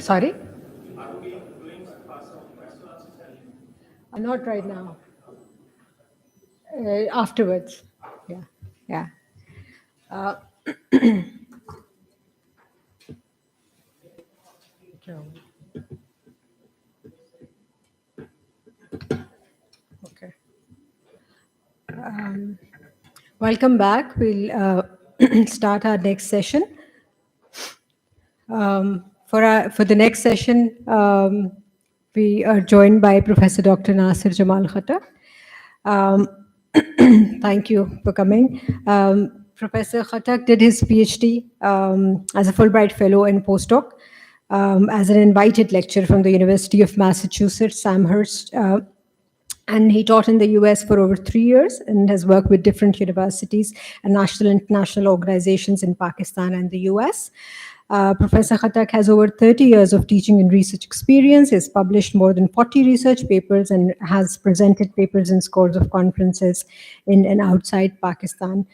Sorry? Not right now. Afterwards. Yeah. Yeah. Okay. Welcome back. We'll start our next session. For the next session, we are joined by Professor Dr. Nasir Jamal Khattak. Um, Thank you for coming. Professor Khattak did his PhD as a Fulbright Fellow and postdoc, as an invited lecturer from the University of Massachusetts, Amherst, and he taught in the US for over 3 years and has worked with different universities and national and international organizations in Pakistan and the US. Professor Khattak has over 30 years of teaching and research experience. He's published more than 40 research papers and has presented papers in scores of conferences in and outside Pakistan.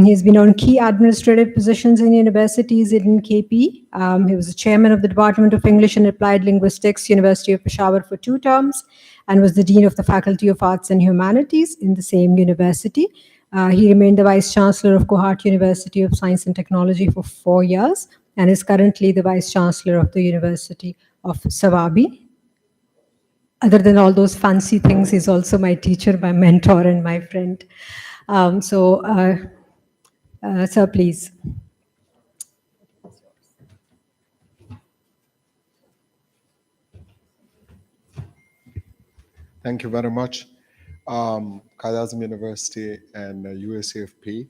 He's been on key administrative positions in universities in KP. He was the chairman of the Department of English and Applied Linguistics, University of Peshawar for 2 terms, and was the dean of the Faculty of Arts and Humanities in the same university. He remained the vice chancellor of Kohat University of Science and Technology for 4 years and is currently the vice chancellor of the University of Sawabi. Other than all those fancy things, he's also my teacher, my mentor, and my friend. Sir, please. Thank you very much. Qaid University and USAFP,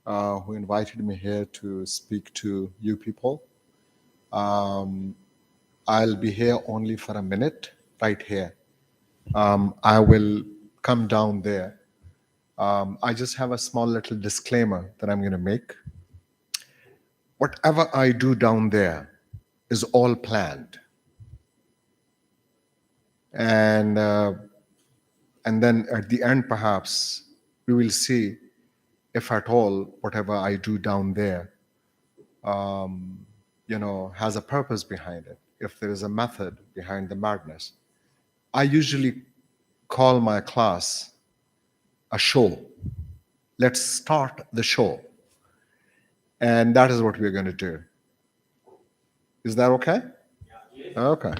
who invited me here to speak to you people. I'll be here only for a minute, right here. I will come down there. I just have a small little disclaimer that I'm going to make. Whatever I do down there is all planned. And then at the end, perhaps, we will see if at all whatever I do down there, has a purpose behind it, if there is a method behind the madness. I usually call my class a show. Let's start the show. And that is what we're going to do. Is that okay? Yeah. Okay.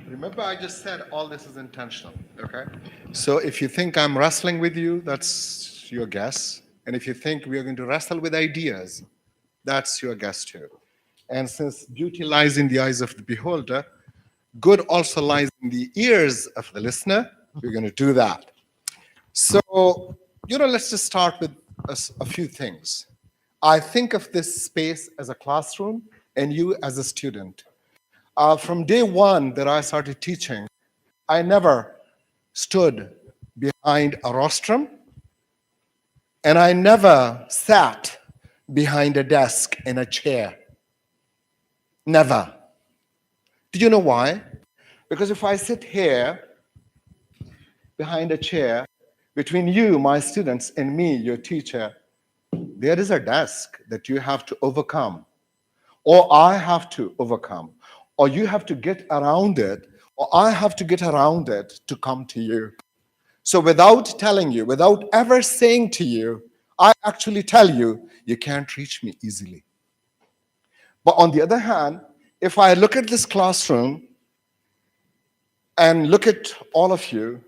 Remember, I just said all this is intentional, okay? So if you think I'm wrestling with you, that's your guess. And if you think we are going to wrestle with ideas, that's your guess too. And since beauty lies in the eyes of the beholder, good also lies in the ears of the listener. We're going to do that. So, let's just start with a few things. I think of this space as a classroom and you as a student. From day one that I started teaching, I never stood behind a rostrum and I never sat behind a desk in a chair. Never. Do you know why? Because if I sit here behind a chair, between you, my students, and me, your teacher, there is a desk that you have to overcome, or I have to overcome, or you have to get around it, or I have to get around it to come to you. So without telling you, without ever saying to you, I actually tell you, you can't reach me easily. But on the other hand, if I look at this classroom and look at all of you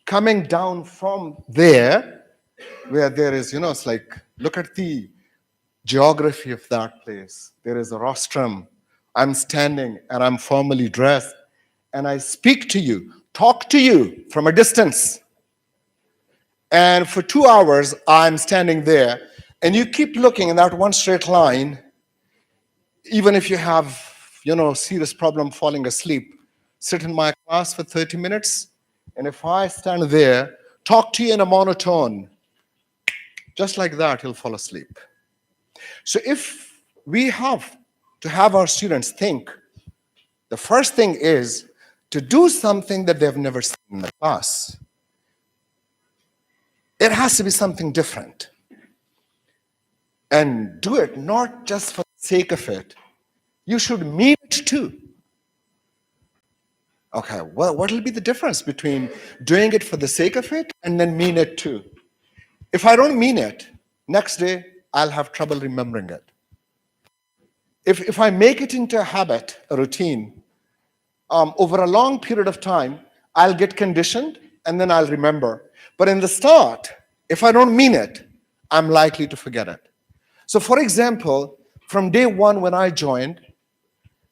coming down from there, where there is, it's like, look at the geography of that place. There is a rostrum. I'm standing and I'm formally dressed and I speak to you, talk to you from a distance. And for 2 hours, I'm standing there and you keep looking in that one straight line, even if you have, serious problem falling asleep. Sit in my class for 30 minutes. And if I stand there talk to you in a monotone, just like that, he'll fall asleep. So if we have to have our students think, the first thing is to do something that they've never seen in the class. It has to be something different. And do it not just for the sake of it. You should mean it too. Okay, well, what will be the difference between doing it for the sake of it and then mean it too? If I don't mean it, next day I'll have trouble remembering it. If I make it into a habit, a routine, over a long period of time, I'll get conditioned and then I'll remember. But in the start, if I don't mean it, I'm likely to forget it. So, for example, from day one when I joined,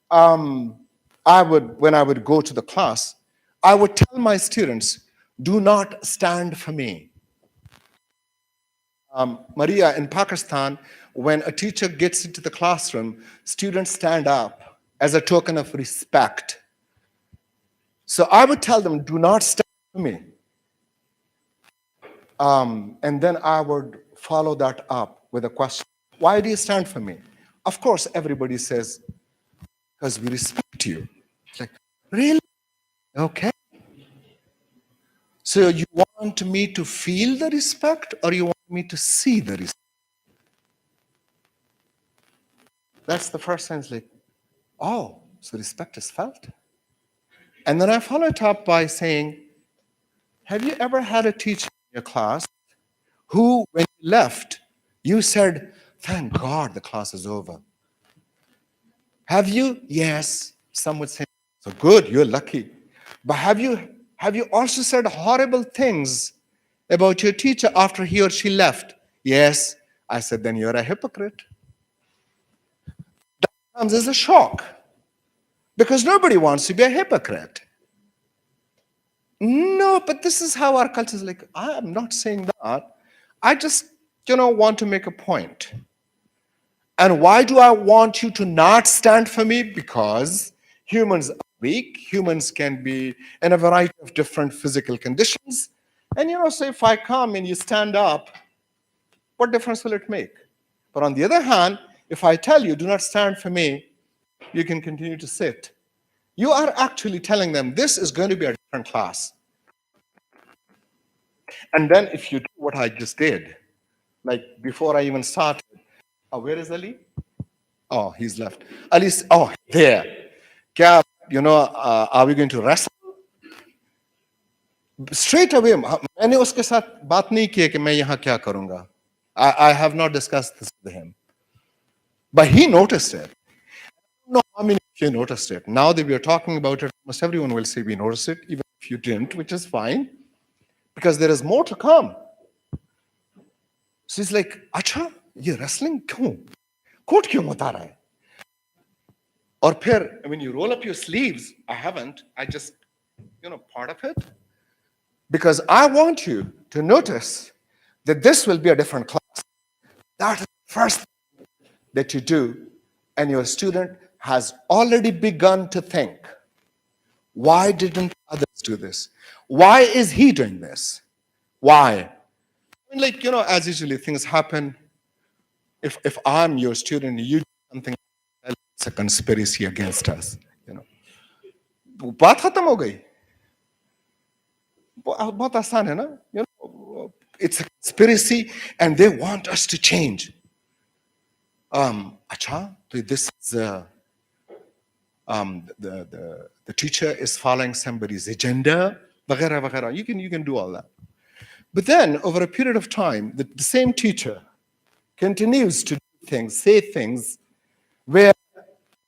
when I would go to the class, I would tell my students, do not stand for me. Maria, in Pakistan, when a teacher gets into the classroom, students stand up as a token of respect. So I would tell them, do not stand for me. And then I would follow that up with a question. Why do you stand for me? Of course, everybody says, because we respect you. It's like, really? Okay. So you want me to feel the respect or you want me to see the respect? That's the first sense, like, oh, so respect is felt. And then I follow it up by saying, have you ever had a teacher in your class who, when you left, you said, thank God the class is over? Have you? Yes. Some would say, so good, you're lucky. But have you also said horrible things about your teacher after he or she left? Yes. I said, then you're a hypocrite. That comes as a shock because nobody wants to be a hypocrite. No, but this is how our culture is like. I'm not saying that. I just, want to make a point. And why do I want you to not stand for me? Because humans are weak. Humans can be in a variety of different physical conditions. And so if I come and you stand up, what difference will it make? But on the other hand, if I tell you, do not stand for me, you can continue to sit. You are actually telling them this is going to be a different class. And then if you do what I just did, like before I even started, where is Ali? Oh, he's left. Ali's, there. Kya, are we going to wrestle? Straight away, मैंने उसके साथ बात नहीं की कि मैं यहाँ क्या करूँगा. I have not discussed this with him. But he noticed it. I don't know how many of you noticed it. Now that we are talking about it, almost everyone will say we noticed it, even if you didn't, which is fine. Because there is more to come. So he's like, अच्छा, ये wrestling क्यों? Coat क्यों बता रहा है? और फिर, when you roll up your sleeves, I haven't, I just, part of it. Because I want you to notice that this will be a different class. That is the first thing that you do, and your student has already begun to think, why didn't others do this? Why is he doing this? Why? As usually things happen, if I'm your student, you do something, it's a conspiracy against us. बात खत्म हो गई. बहुत आसान है ना? It's a conspiracy and they want us to change. अच्छा, this is the teacher is following somebody's agenda, वगैरह वगैरह. You can do all that. But then over a period of time, the same teacher continues to do things, say things where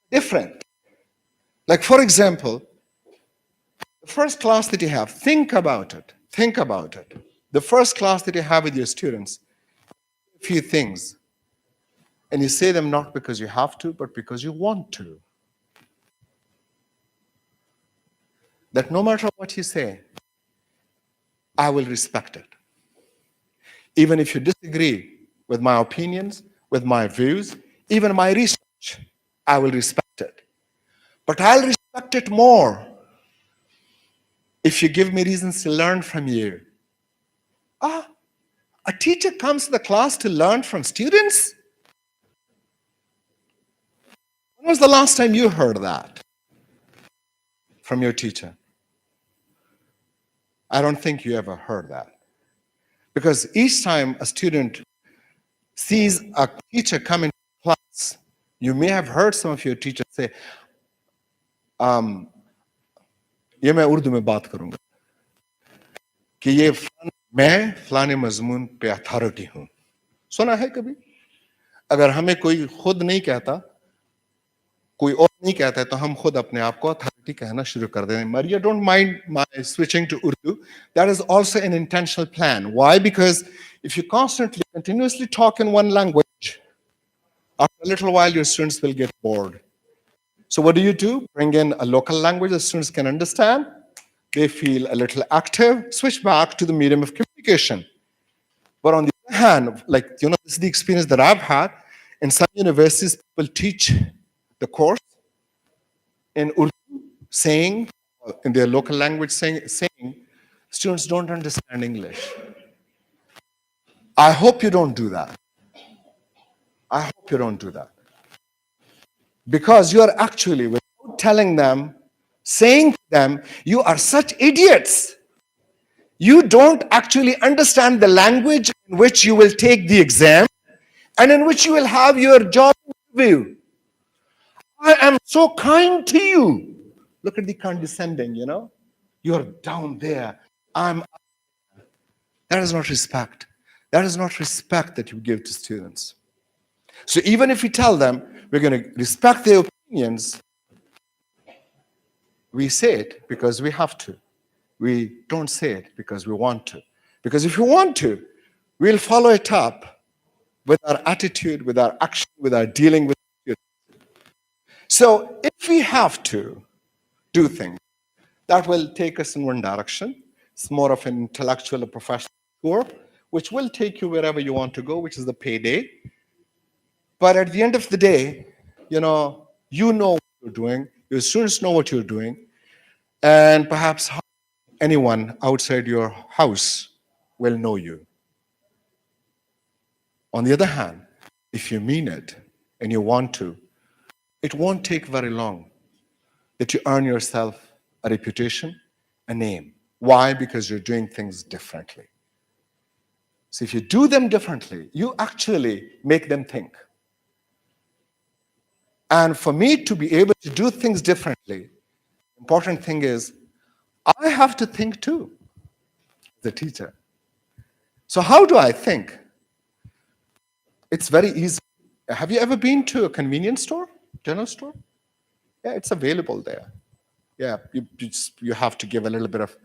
different. Like for example, the first class that you have, think about it. Think about it. The first class that you have with your students, a few things. And you say them not because you have to, but because you want to. That no matter what you say, I will respect it. Even if you disagree with my opinions, with my views, even my research, I will respect it. But I'll respect it more if you give me reasons to learn from you. Ah, a teacher comes to the class to learn from students? When was the last time you heard that from your teacher? I don't think you ever heard that. Because each time a student sees a teacher come into class, you may have heard some of your teachers say, ये मैं उर्दू में बात करूंगा कि ये मैं फलाने मजमून पे अथॉरिटी हूं. सुना है कभी? अगर हमें कोई खुद नहीं कहता, कोई और नहीं कहता है, तो हम खुद अपने आप को अथॉरिटी कहना शुरू कर देते हैं. Maria, don't mind my switching to Urdu. That is also an intentional plan. Why? Because if you constantly, continuously talk in one language, after a little while, your students will get bored. So what do? Bring in a local language the students can understand. They feel a little active. Switch back to the medium of communication. But on the other hand, like, this is the experience that I've had. In some universities, people teach the course in Urdu, saying, in their local language, saying, students don't understand English. I hope you don't do that. I hope you don't do that. Because you are actually, without telling them, saying to them, you are such idiots. You don't actually understand the language in which you will take the exam and in which you will have your job interview. I am so kind to you. Look at the condescending, You're down there. That is not respect. That is not respect that you give to students. So even if we tell them we're going to respect their opinions, we say it because we have to. We don't say it because we want to. Because if we want to, we'll follow it up with our attitude, with our action, with our dealing with students. So if we have to do things, that will take us in one direction. It's more of an intellectual or professional tour, which will take you wherever you want to go, which is the payday. But at the end of the day, you know what you're doing, your students know what you're doing, and perhaps anyone outside your house will know you. On the other hand, if you mean it and you want to, it won't take very long that you earn yourself a reputation, a name. Why? Because you're doing things differently. So if you do them differently, you actually make them think. And for me to be able to do things differently, the important thing is I have to think too, the teacher. So how do I think? It's very easy. Have you ever been to a convenience store, general store? Yeah, it's available there. Yeah, you have to give a little bit of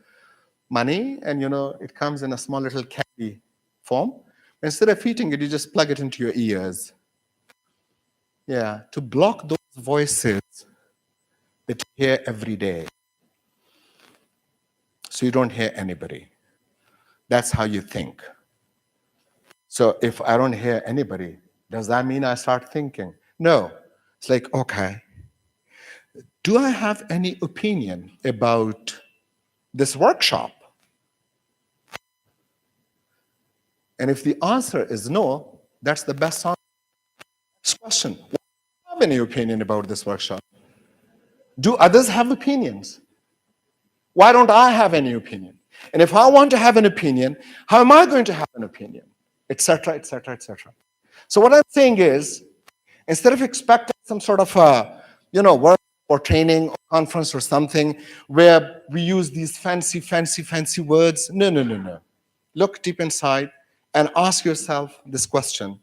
money, and it comes in a small little candy form. Instead of eating it, you just plug it into your ears. Yeah, to block those voices that you hear every day, so you don't hear anybody. That's how you think. So if I don't hear anybody, does that mean I start thinking? No. It's like, okay, do I have any opinion about this workshop? And if the answer is no, that's the best answer. Next question. Do you have any opinion about this workshop? Do others have opinions? Why don't I have any opinion? And if I want to have an opinion, how am I going to have an opinion? Etc., etc., etc. So what I'm saying is, instead of expecting some sort of work or training or conference or something where we use these fancy words, no. Look deep inside and ask yourself this question.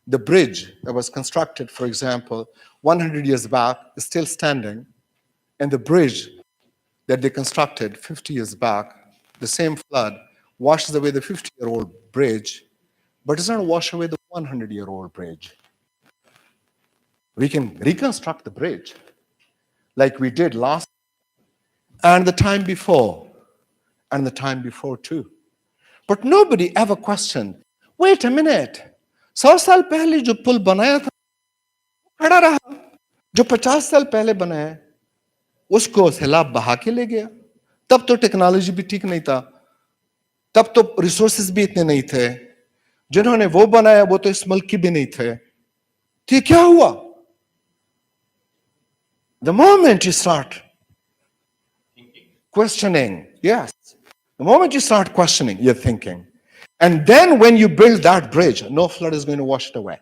The bridge that was constructed, for example, 100 years back is still standing, and the bridge that they constructed 50 years back, the same flood washes away the 50-year-old bridge, but does not wash away the 100-year-old bridge. We can reconstruct the bridge like we did last and the time before and the time before too. But nobody ever questioned, wait a minute, 100 साल पहले जो पुल बनाया था खड़ा रहा, जो 50 साल पहले बनाया उसको सैलाब बहा के ले गया. तब तो टेक्नोलॉजी भी ठीक नहीं था, तब तो रिसोर्सेज भी इतने नहीं थे, जिन्होंने वो बनाया वो तो इस मुल्क की भी नहीं थे। तो ये क्या हुआ? The moment you start questioning, yes, the moment you start questioning, you're thinking. And then when you build that bridge, no flood is going to wash it away.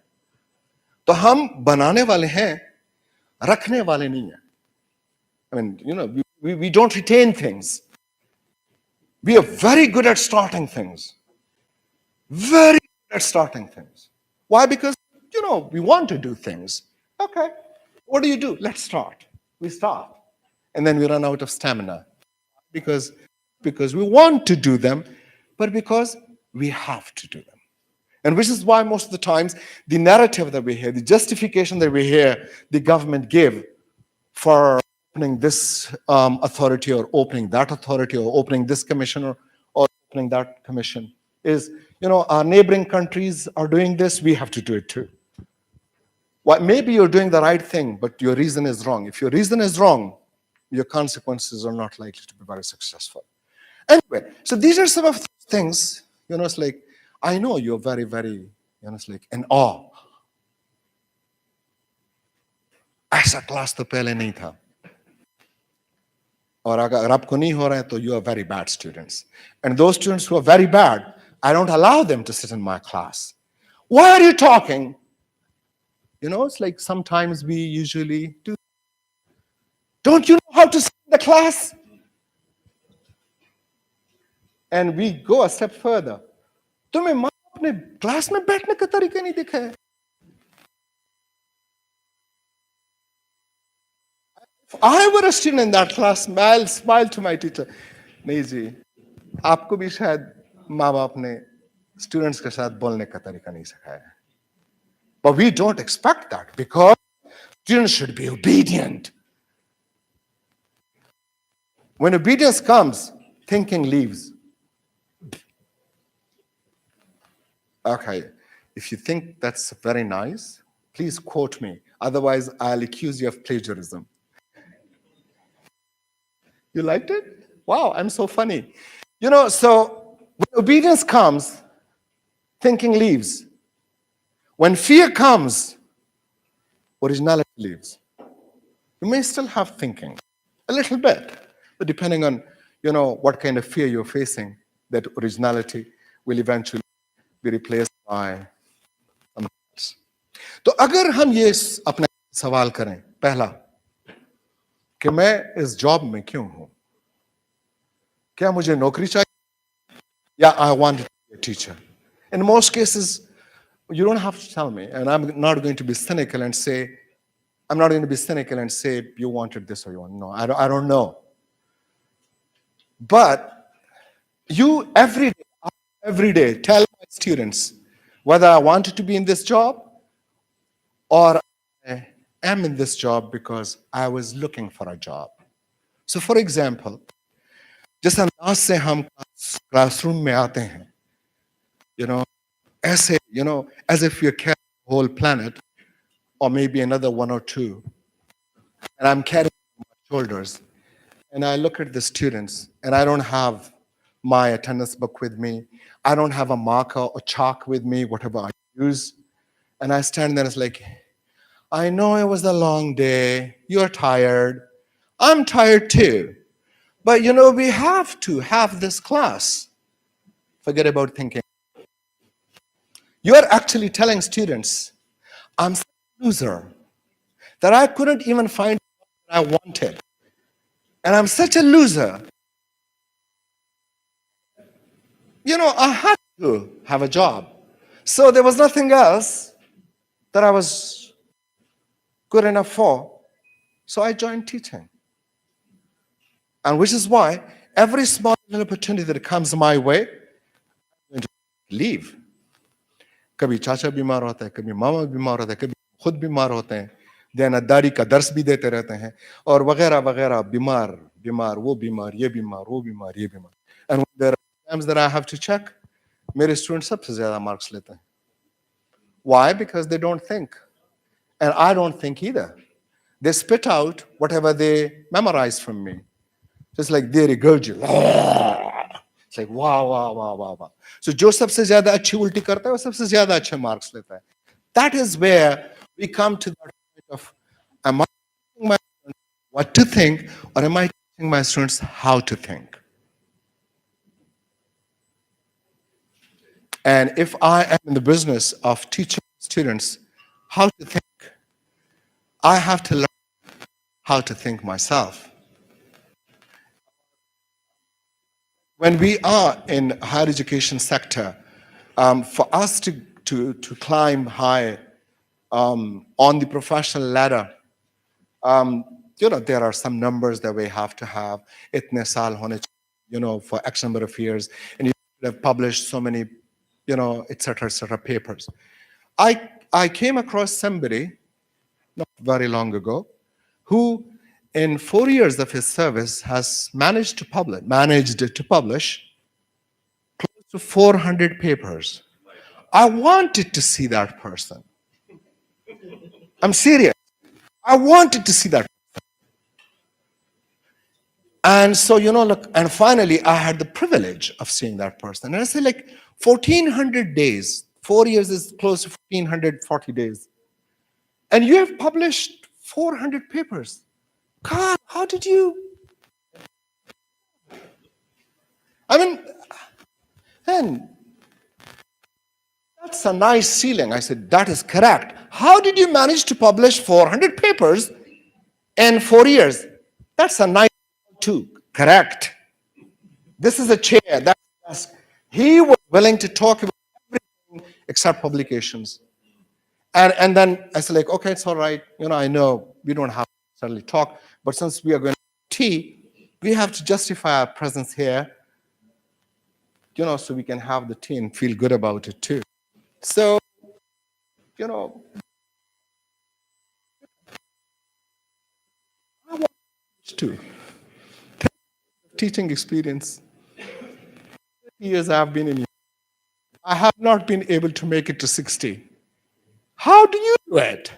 तो हम बनाने वाले हैं, रखने वाले नहीं हैं. I mean, we don't retain things. We are very good at starting things. Very good at starting things. Why? Because, we want to do things. Okay. What do? Let's start. We start. And then we run out of stamina. Because, because we want to do them, but because we have to do them. And which is why most of the times the narrative that we hear, the justification that we hear the government give for opening this authority or opening that authority or opening this commission or opening that commission is, our neighboring countries are doing this, we have to do it too. Well, maybe you're doing the right thing, but your reason is wrong. If your reason is wrong, your consequences are not likely to be very successful. Anyway, so these are some of the things, it's like, I know you're very, very, it's like in awe. ऐसा class तो पहले नहीं था. और अगर आपको नहीं हो रहा है तो you are very bad students. And those students who are very bad, I don't allow them to sit in my class. Why are you talking? It's like sometimes we usually do. Don't you know how to sit in the class? And we go a step further. तुम्हें माँ अपने class में बैठने का तरीका नहीं दिखा है. If I were a student in that class, I'll smile to my teacher. नहीं जी, आपको भी शायद माँ बाप ने स्टूडेंट्स के साथ बोलने का तरीका नहीं सिखाया. But we don't expect that because students should be obedient. When obedience comes, thinking leaves. Okay, if you think that's very nice, please quote me. Otherwise, I'll accuse you of plagiarism. You liked it? Wow, I'm so funny. So when obedience comes, thinking leaves. When fear comes, originality leaves. You may still have thinking, a little bit, but depending on, what kind of fear you're facing, that originality will eventually be replaced by something else. तो अगर हम ये अपना सवाल करें, पहला, कि मैं इस जॉब में क्यों हूं? क्या मुझे नौकरी चाहिए? या I want to be a teacher? In most cases, you don't have to tell me, and I'm not going to be cynical and say, you wanted this or you want. No, I don't know. But you every day tell my students whether I wanted to be in this job or I am in this job because I was looking for a job. So for example, जिस अंदाज से हम classroom में आते हैं, ऐसे, as if you're carrying the whole planet or maybe another one or two, and I'm carrying on my shoulders, and I look at the students, and I don't have my attendance book with me. I don't have a marker or chalk with me, whatever I use. And I stand there and it's like, I know it was a long day. You're tired. I'm tired too. But we have to have this class. Forget about thinking. You're actually telling students, I'm such a loser that I couldn't even find what I wanted. And I'm such a loser. I had to have a job. So there was nothing else that I was good enough for. So I joined teaching. And which is why every small little opportunity that comes my way, I'm going to leave. कभी चाचा बीमार होता है, कभी मामा बीमार होता है, कभी खुद बीमार होते हैं, दयानतदारी का दर्स भी देते रहते हैं, और वगैरह वगैरह, बीमार, वो बीमार, ये बीमार. And when there are exams that I have to check, मेरे स्टूडेंट सबसे ज्यादा मार्क्स लेते हैं. Why? Because they don't think. And I don't think either. They spit out whatever they memorize from me. Just like they regurgitate. It's like wow, wow, wow, wow, wow. So जो सबसे ज्यादा अच्छी उल्टी करता है वो सबसे ज्यादा अच्छे marks लेता है. That is where we come to that point of, am I teaching my students what to think, or am I teaching my students how to think? And if I am in the business of teaching students how to think, I have to learn how to think myself. When we are in higher education sector, for us to climb high on the professional ladder, there are some numbers that we have to have. Itne saal hone chahiye, for X number of years, and you should have published so many, et cetera, papers. I came across somebody not very long ago who, in 4 years of his service, has managed to publish close to 400 papers. I wanted to see that person. I'm serious. I wanted to see that. And so, look, and finally, I had the privilege of seeing that person. And I said, like, 1,400 days, 4 years is close to 1,440 days. And you have published 400 papers. God, how did you? I mean, and that's a nice ceiling. I said, that is correct. How did you manage to publish 400 papers in 4 years? That's a nice too. Correct. This is a chair. That's a desk. He was willing to talk about everything except publications. And then I said, like, okay, it's all right. I know we don't have to necessarily talk, but since we are going to tea, we have to justify our presence here, so we can have the tea and feel good about it too. So, you know, I want to teaching experience. 30 years I've been in. I have not been able to make it to 60. How do you do it?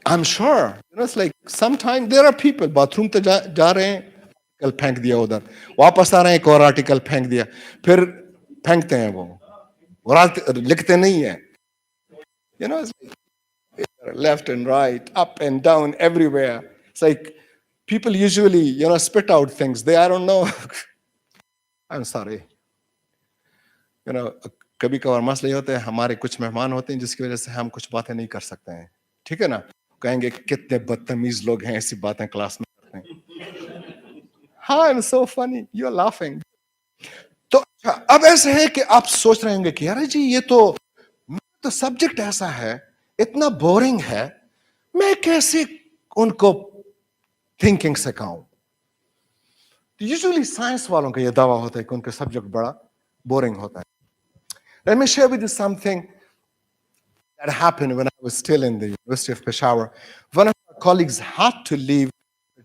I'm sure. It's like sometimes there are people bathroom to जा रहे हैं article फेंक दिया उधर वापस आ रहे हैं एक और आर्टिकल फेंक दिया फिर फेंकते हैं वो और लिखते नहीं है it's like left and right up and down everywhere. It's like people usually spit out things they I don't know. I'm sorry. कभी कभार मसले होते हैं हमारे कुछ मेहमान होते हैं जिसकी वजह से हम कुछ बातें नहीं कर सकते हैं ठीक है ना कहेंगे कितने बदतमीज लोग हैं ऐसी बातें क्लास में करते हैं हाँ I'm so funny you're laughing तो अच्छा अब ऐसे है कि आप सोच रहे होंगे कि अरे जी ये तो सब्जेक्ट ऐसा है इतना बोरिंग है मैं कैसे उनको थिंकिंग सिखाऊं यूजुअली साइंस वालों का ये दावा होता है कि उनका सब्जेक्ट बड़ा बोरिंग होता है Let me share with you something that happened when I was still in the University of Peshawar. One of our colleagues had to leave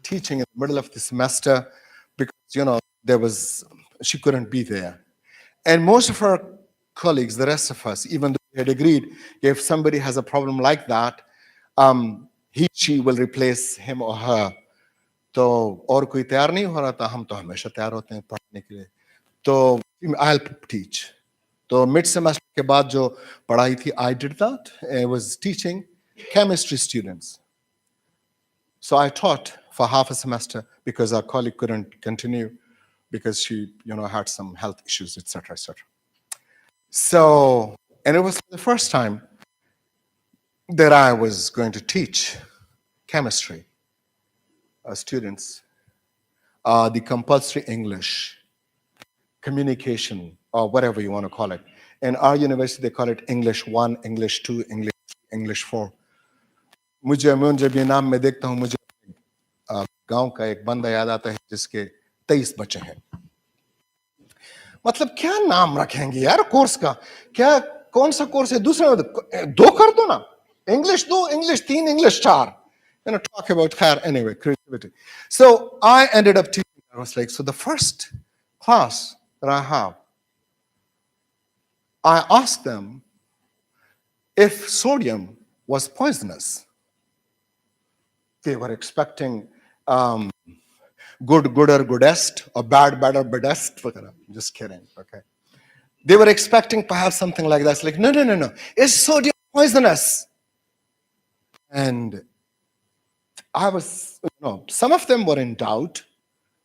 teaching in the middle of the semester because, she couldn't be there. And most of our colleagues, the rest of us, even though we had agreed, if somebody has a problem like that, she will replace him or her. तो और कोई तैयार नहीं हो रहा था हम तो हमेशा तैयार होते हैं पढ़ाने के लिए तो I'll teach. तो मिड सेमेस्टर के बाद जो पढ़ाई थी I did that. I was teaching chemistry students. So I taught for half a semester because our colleague couldn't continue because she, had some health issues, etc., etc. So, and it was the first time that I was going to teach chemistry students, the compulsory English, communication, or whatever you want to call it. In our university, they call it English 1, English 2, English 3, English 4. मैं जब ये नाम मैं देखता हूँ मुझे गांव का एक बंदा याद आता है जिसके 23 बच्चे हैं मतलब क्या नाम रखेंगे यार कोर्स का क्या कौन सा कोर्स है दूसरा दो कर दो ना English 2 English 3 English 4 talk about khair anyway creativity so I ended up teaching I was like so the first class that I have I asked them if sodium was poisonous they were expecting good, gooder, goodest, or bad, better, bedest. Just kidding. Okay. They were expecting perhaps something like that. It's like, no, no, no, no. It's sodium poisonous. And I was, some of them were in doubt,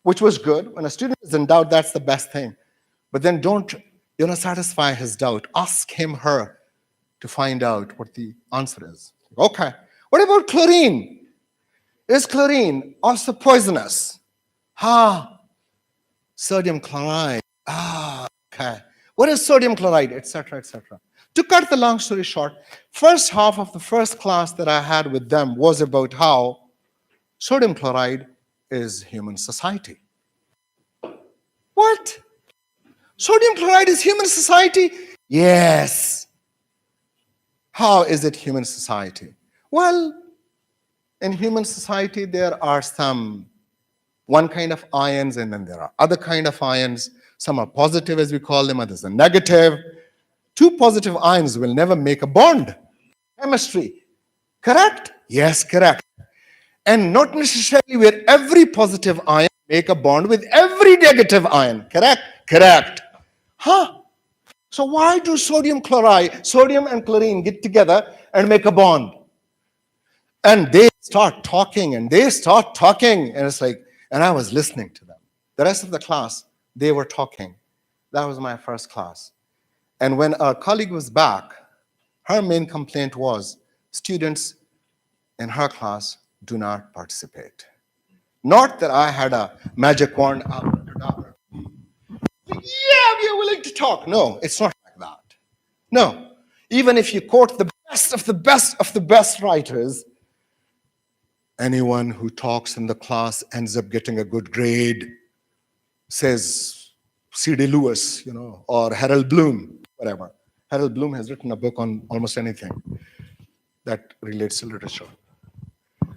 which was good. When a student is in doubt, that's the best thing. But then don't, satisfy his doubt. Ask him, her, to find out what the answer is. Okay. What about chlorine? Is chlorine also poisonous? Sodium chloride. Okay. What is sodium chloride, etc., etc.? To cut the long story short, first half of the first class that I had with them was about how sodium chloride is human society. What? Sodium chloride is human society? Yes. How is it human society? Well, in human society, there are one kind of ions, and then there are other kind of ions. Some are positive, as we call them, others are negative. Two positive ions will never make a bond. Chemistry. Correct? Yes, correct. And not necessarily where every positive ion make a bond with every negative ion. Correct? Correct. So why do sodium and chlorine get together and make a bond? And they start talking, and it's like, and I was listening to them. The rest of the class, they were talking. That was my first class. And when our colleague was back, her main complaint was students in her class do not participate. Not that I had a magic wand. Yeah, we are willing to talk. No, it's not like that. No. Even if you quote the best of the best of the best writers, anyone who talks in the class ends up getting a good grade, says C.D. Lewis, or Harold Bloom, whatever. Harold Bloom has written a book on almost anything that relates to literature.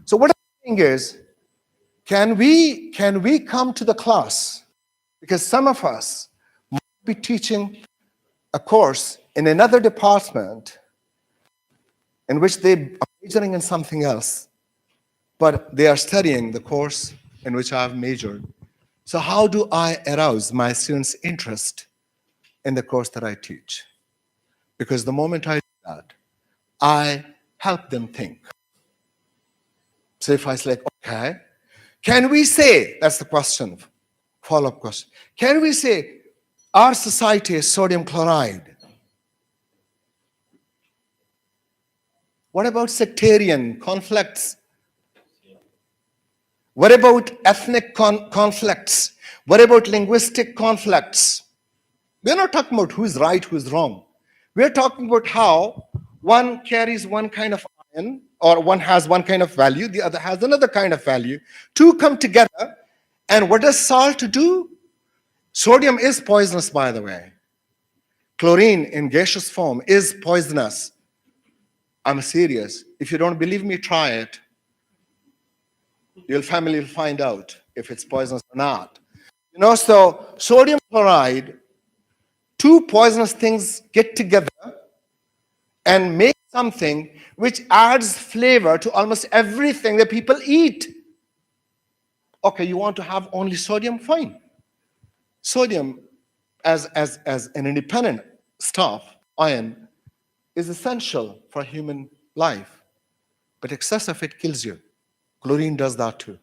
So what I'm saying is, can we come to the class? Because some of us might be teaching a course in another department in which they are majoring in something else, but they are studying the course in which I've majored. So how do I arouse my students' interest in the course that I teach? Because the moment I do that, I help them think. So if I say, okay, can we say, that's the question, follow-up question, can we say our society is sodium chloride? What about sectarian conflicts? What about ethnic conflicts? What about linguistic conflicts? We're not talking about who's right, who's wrong. We're talking about how one carries one kind of ion, or one has one kind of value, the other has another kind of value. Two come together, and what does salt do? Sodium is poisonous, by the way. Chlorine in gaseous form is poisonous. I'm serious. If you don't believe me, try it. Your family will find out if it's poisonous or not. So sodium chloride, two poisonous things get together and make something which adds flavor to almost everything that people eat. Okay, you want to have only sodium? Fine. Sodium as an independent stuff, ion, is essential for human life. But excess of it kills you. Chlorine does that too.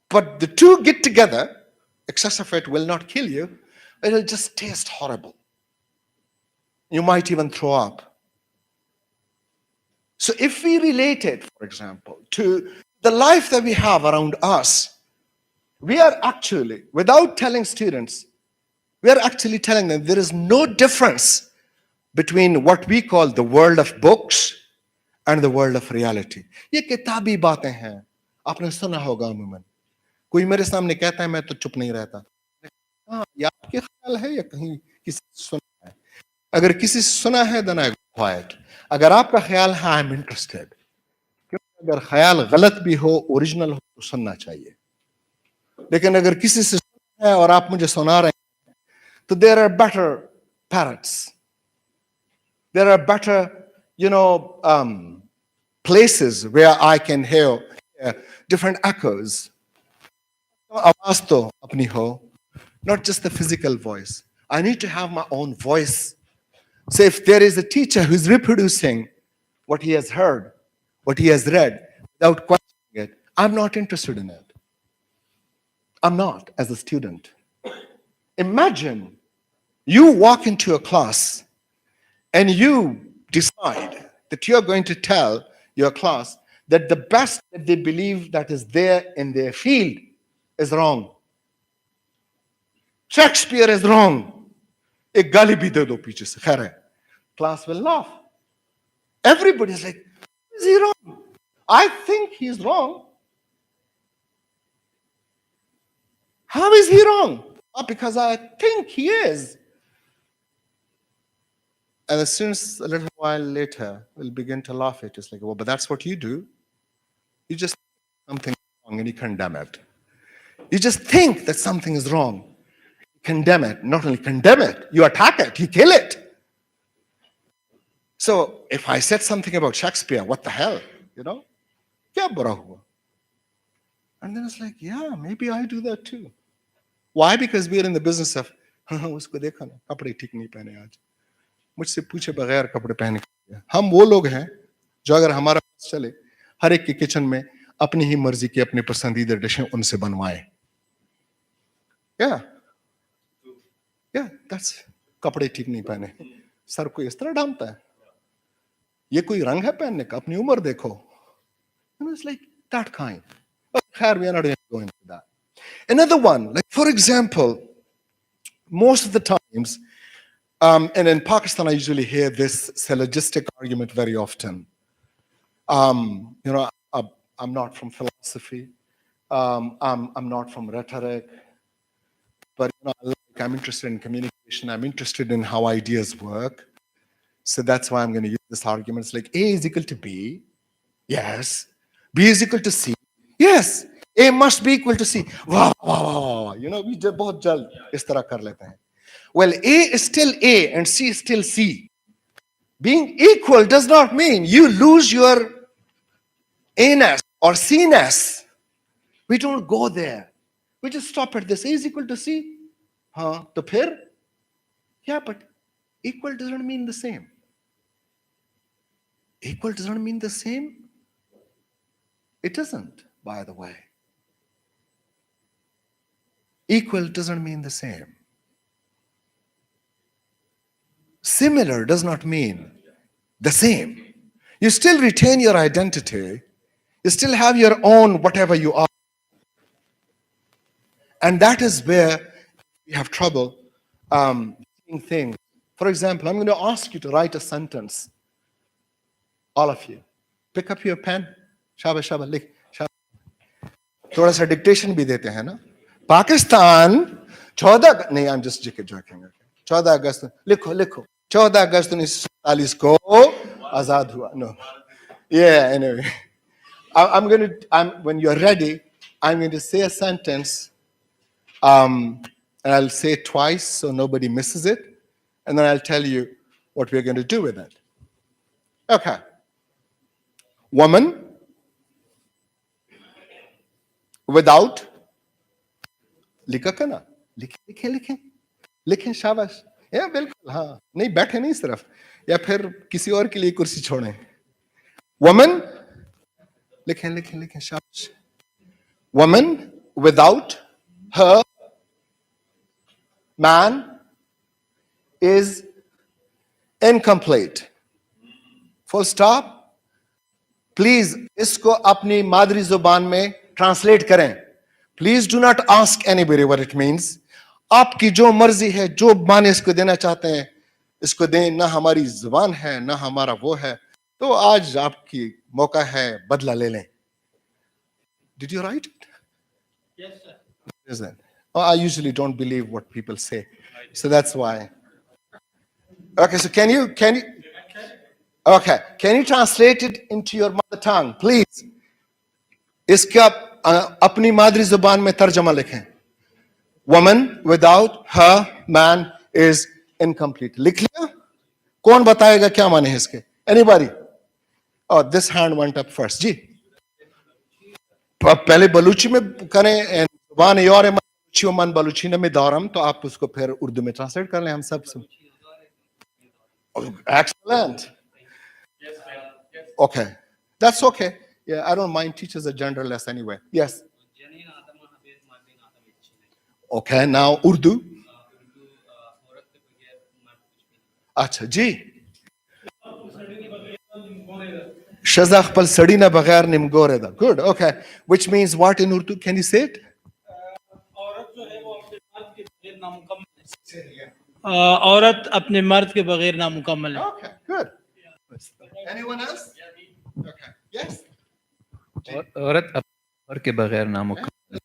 But the two get together, excess of it will not kill you, it'll just taste horrible. You might even throw up. So if we relate it, for example, to the life that we have around us, we are actually, without telling students, we are actually telling them there is no difference between what we call the world of books and the world of reality. ये किताबी बातें हैं, आपने सुना होगा अमूमन. कोई मेरे सामने कहता है मैं तो चुप नहीं रहता. हाँ, ये आपके ख्याल है या कहीं किसी से सुना है? अगर किसी से सुना है, then I go quiet. अगर आपका ख्याल है, I'm interested. क्योंकि अगर ख्याल गलत भी हो, ओरिजिनल हो, तो सुनना चाहिए. लेकिन अगर किसी से सुना है और आप मुझे सुना रहे हैं, तो there are better parrots. There are better, places where I can hear different echoes. आवाज तो अपनी हो, not just the physical voice. I need to have my own voice. So if there is a teacher who's reproducing what he has heard, what he has read, without questioning it, I'm not interested in it. I'm not as a student. Imagine you walk into a class and you decide that you're going to tell your class that the best that they believe that is there in their field is wrong. Shakespeare is wrong. एक गाली भी दे दो पीछे से, खैर है. Class will laugh. Everybody's like, is he wrong? I think he's wrong. How is he wrong? Because I think he is. And as soon as a little while later, we'll begin to laugh at it. It's like, well, but that's what you do. You just think something wrong and you condemn it. You just think that something is wrong. You condemn it. Not only condemn it, you attack it, you kill it. So if I said something about Shakespeare, what the hell? You know? Kya bura hua? And then it's like, yeah, maybe I do that too. Why? Because we're in the business of, उसको देखा ना, कपड़े ठीक नहीं पहने आज. मुझसे पूछे बगैर कपड़े पहन के. हम वो लोग हैं जो अगर हमारा पास चले, हर एक के किचन में अपनी ही मर्जी की अपनी पसंदीदा डिशें उनसे बनवाएं. Yeah, that's कपड़े ठीक नहीं पहने. सर को इस तरह ढांपता है. ये कोई रंग है पहनने का? अपनी उम्र देखो. It's like that kind. But we are not going to go into that. Another one, like for example, most of the times, and in Pakistan, I usually hear this syllogistic argument very often. I'm not from philosophy. I'm not from rhetoric. But I'm interested in communication. I'm interested in how ideas work. So that's why I'm going to use this argument. It's like A is equal to B. Yes. B is equal to C. Yes. A must be equal to C. Wow, wow, wow. We बहुत जल्द इस तरह कर लेते हैं. Well, A is still A and C is still C. Being equal does not mean you lose your A-ness or C-ness. We don't go there. We just stop at this. A is equal to C. तो फिर? Yeah, but equal doesn't mean the same. Equal doesn't mean the same. It doesn't, by the way. Equal doesn't mean the same. Similar does not mean the same. You still retain your identity. You still have your own whatever you are. And that is where we have trouble seeing things. For example, I'm going to ask you to write a sentence. All of you. Pick up your pen. Shaba, shaba, likh. थोड़ा सा dictation भी देते हैं ना. पाकिस्तान 14 नहीं, I'm just joking. 14 अगस्त लिखो 14 अगस्त 1947 को आजाद हुआ. No. Yeah, anyway. When you're ready, I'm going to say a sentence, and I'll say it twice so nobody misses it, and then I'll tell you what we're going to do with it. Okay. Woman without लिखा का ना, लिखें शाबाश. या बिल्कुल, हाँ, नहीं बैठे नहीं सिर्फ, या फिर किसी और के लिए कुर्सी छोड़ें. Woman, लिखें शाबाश. Woman without her man is incomplete. Full stop. Please इसको अपनी मादरी जुबान में ट्रांसलेट करें. Please do not ask anybody what it means. आपकी जो मर्जी है, जो माने इसको देना चाहते हैं, इसको दें. ना हमारी जुबान है, ना हमारा वो है. तो आज आपकी मौका है, बदला ले लें. Did you write it? Yes, sir. Is it? Oh, I usually don't believe what people say, so that's why. Okay, so can you translate it into your mother tongue, please? इसका अपनी मादरी जुबान में तर्जमा लिखें. Woman without her man is incomplete. लिख लिया? कौन बताएगा क्या माने हैं इसके? Anybody? Oh, this hand went up first. जी. पहले बलूची में करें and वान योर बलूचियो मन बलूची न में दौरम, तो आप उसको फिर उर्दू में ट्रांसलेट कर लें, हम सब सुन. Excellent. Okay. That's okay. Yeah, I don't mind. Teachers are genderless anyway. Yes. Okay, now Urdu. अच्छा जी. शज़ा खपल सड़ी ना बगैर निमगोरे दा. Good. Okay. Which means what in Urdu? Can you say it? औरत अपने मर्द के बगैर नामुकम्मल है. Okay. Good. Anyone else? Okay. Yes. औरत अपने के बगैर नामुकम्मल.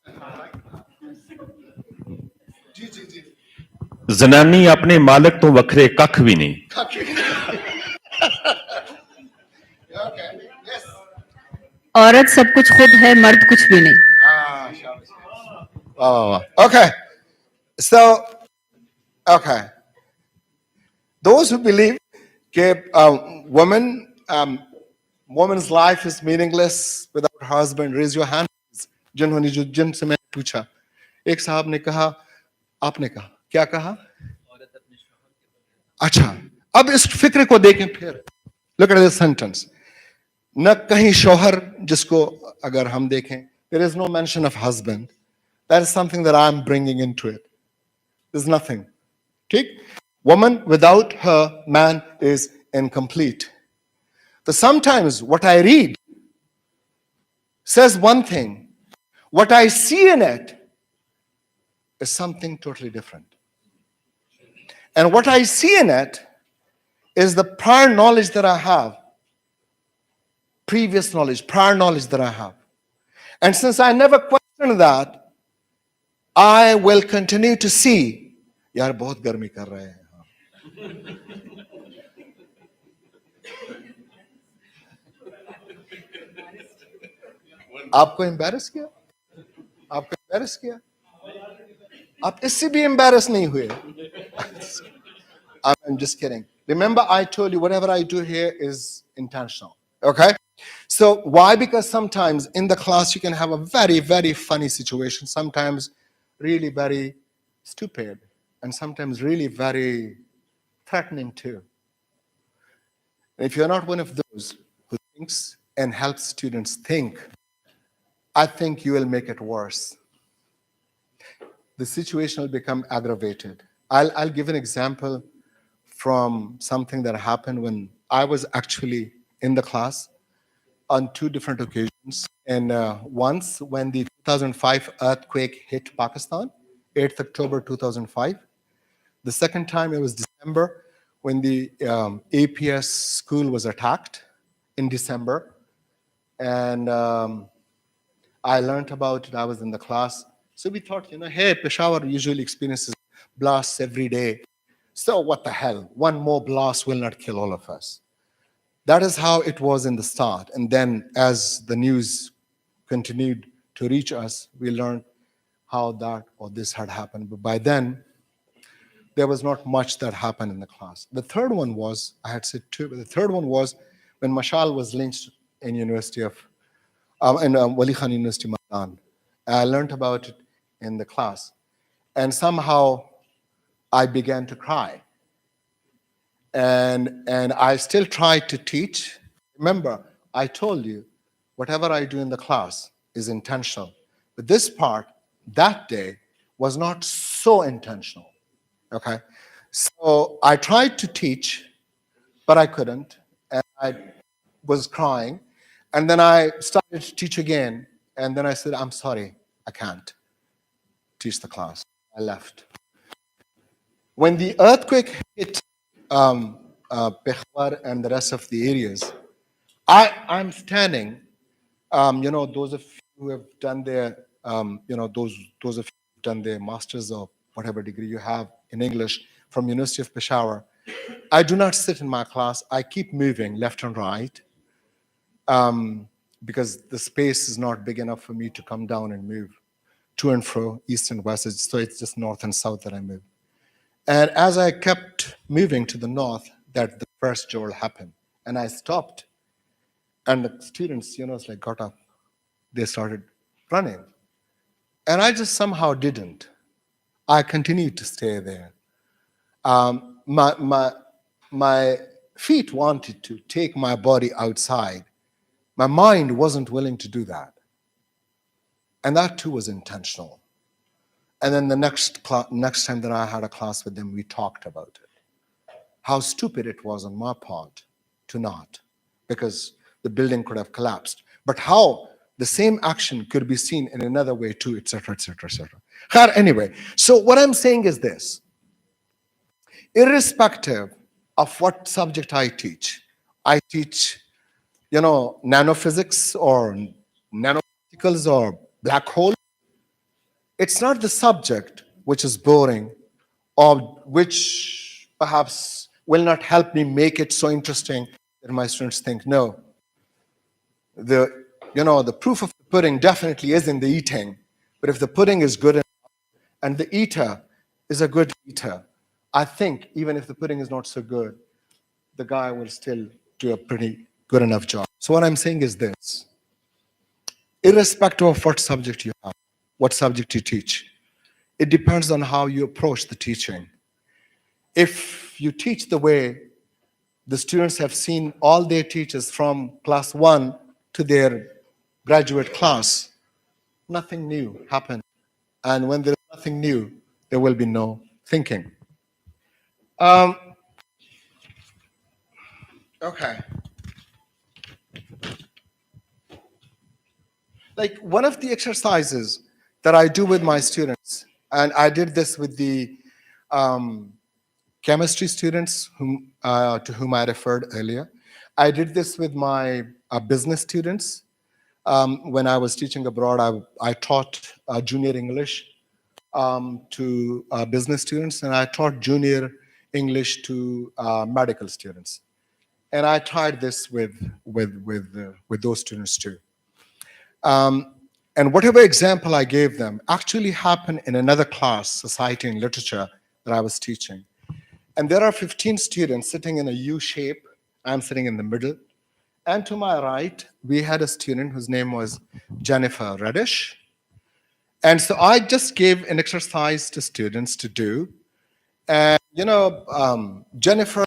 जी जी जी. जनानी अपने मालिक तो वखरे कख भी नहीं. Okay. Yes. औरत सब कुछ खुद है, मर्द कुछ भी नहीं. Okay. So, okay. Those who believe that woman's life is meaningless without her husband, raise your hand. जिन्होंने जो जिनसे मैंने पूछा, एक साहब ने कहा, आपने कहा, क्या कहा? अच्छा, अब इस फिक्र को देखें फिर. Look at this sentence. न कहीं शौहर जिसको अगर हम देखें, there is no mention of husband. That is something that I am bringing into it. There's nothing. ठीक? Woman without her man is incomplete. So sometimes what I read says one thing. What I see in it is something totally different. And what I see in it is the prior knowledge that I have, previous knowledge, prior knowledge that I have. And since I never questioned that, I will continue to see. यार बहुत गर्मी कर रहे हैं. आपको embarrass किया? आपको embarrass किया? आप इससे भी embarrass नहीं हुए? I'm just kidding. Remember, I told you whatever I do here is intentional. Okay? So why? Because sometimes in the class you can have a very, very funny situation. Sometimes really very stupid, and sometimes really very threatening too. If you're not one of those who thinks and helps students think, I think you will make it worse. The situation will become aggravated. I'll give an example from something that happened when I was actually in the class on two different occasions. And once when the 2005 earthquake hit Pakistan, 8th October 2005. The second time it was December when the APS school was attacked in December. And I learned about it. I was in the class. So we thought, hey, Peshawar usually experiences blasts every day. So what the hell? One more blast will not kill all of us. That is how it was in the start. And then as the news continued to reach us, we learned how that or this had happened. But by then, there was not much that happened in the class. The third one was, I had said two, but the third one was when Mashal was lynched in Wali Khan University, Madan. I learned about it in the class. And somehow I began to cry. And I still tried to teach. Remember, I told you, whatever I do in the class is intentional. But this part, that day, was not so intentional. Okay? So I tried to teach, but I couldn't. And I was crying. And then I started to teach again. And then I said, I'm sorry, I can't teach the class. I left. When the earthquake hit Peshawar and the rest of the areas, I'm standing. Those of you who have done their, those of you who've done their masters or whatever degree you have in English from University of Peshawar, I do not sit in my class. I keep moving left and right because the space is not big enough for me to come down and move to and fro, east and west. So it's just north and south that I move. And as I kept moving to the north, that the first jolt happened. And I stopped. And the students, it's like got up. They started running. And I just somehow didn't. I continued to stay there. My feet wanted to take my body outside. My mind wasn't willing to do that. And that too was intentional. And then the next time that I had a class with them, we talked about it. How stupid it was on my part to not, because the building could have collapsed. But how the same action could be seen in another way too, etc., etc., etc. Anyway, so what I'm saying is this. Irrespective of what subject I teach, nanophysics or nanoparticles or black hole. It's not the subject which is boring or which perhaps will not help me make it so interesting that my students think, no, the proof of the pudding definitely is in the eating. But if the pudding is good enough and the eater is a good eater, I think even if the pudding is not so good, the guy will still do a pretty good enough job. So what I'm saying is this. Irrespective of what subject you have, what subject you teach, it depends on how you approach the teaching. If you teach the way the students have seen all their teachers from class 1 to their graduate class, nothing new happened. And when there's nothing new, there will be no thinking. Okay. Like one of the exercises that I do with my students, and I did this with the chemistry students to whom I referred earlier. I did this with my business students. When I was teaching abroad, I taught junior English to business students, and I taught junior English to medical students. And I tried this with those students too. And whatever example I gave them actually happened in another class, Society and Literature, that I was teaching. And there are 15 students sitting in a U shape. I'm sitting in the middle. And to my right, we had a student whose name was Jennifer Reddish. And so I just gave an exercise to students to do. And, Jennifer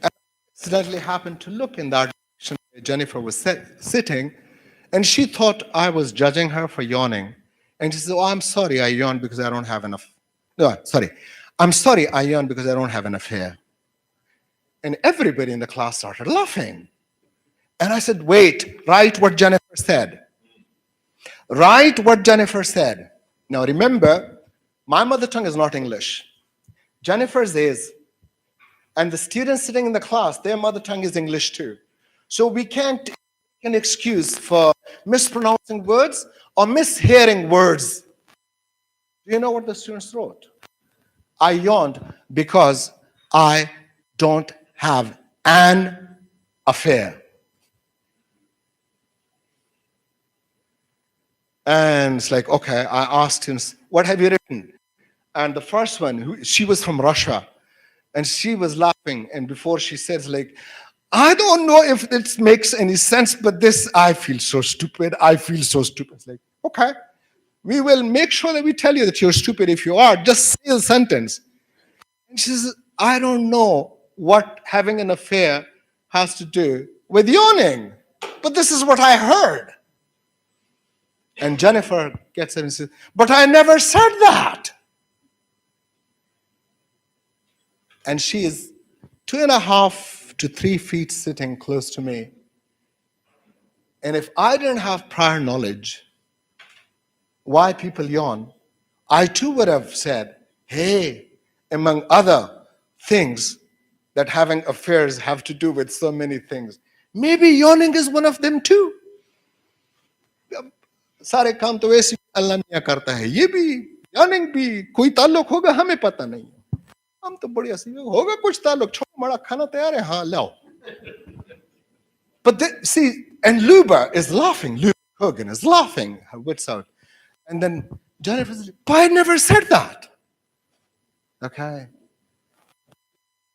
accidentally happened to look in that direction where Jennifer was sitting, and she thought I was judging her for yawning. And she said, "Oh, I'm sorry, I yawned because I don't have enough." No, sorry. "I'm sorry, I yawned because I don't have enough hair." And everybody in the class started laughing. And I said, "Wait, write what Jennifer said. Write what Jennifer said." Now remember, my mother tongue is not English. Jennifer's is. And the students sitting in the class, their mother tongue is English too. So we can't make an excuse for mispronouncing words or mishearing words. Do you know what the students wrote? "I yawned because I don't have an affair." And it's like, okay, I asked students, "What have you written?" And the first one, she was from Russia. And she was laughing, and before she says, like, "I don't know if this makes any sense, but this, I feel so stupid. I feel so stupid." It's like, okay, we will make sure that we tell you that you're stupid if you are. Just say the sentence. And she says, "I don't know what having an affair has to do with yawning, but this is what I heard." And Jennifer gets it and says, "But I never said that." And she is 2.5 to 3 feet sitting close to me. And if I didn't have prior knowledge why people yawn, I too would have said, "Hey, among other things that having affairs have to do with so many things, maybe yawning is one of them too." सारे काम तो वैसे अल्लाह मियां करता है, ये भी yawning भी कोई ताल्लुक होगा हमें पता नहीं, हम तो बढ़िया सी होगा कुछ ताल्लुक, छोटा बड़ा खाना तैयार है, हाँ लाओ. But see, and Luba is laughing. Luba Hogan is laughing her wits out. And then Jennifer says, "But I never said that." Okay.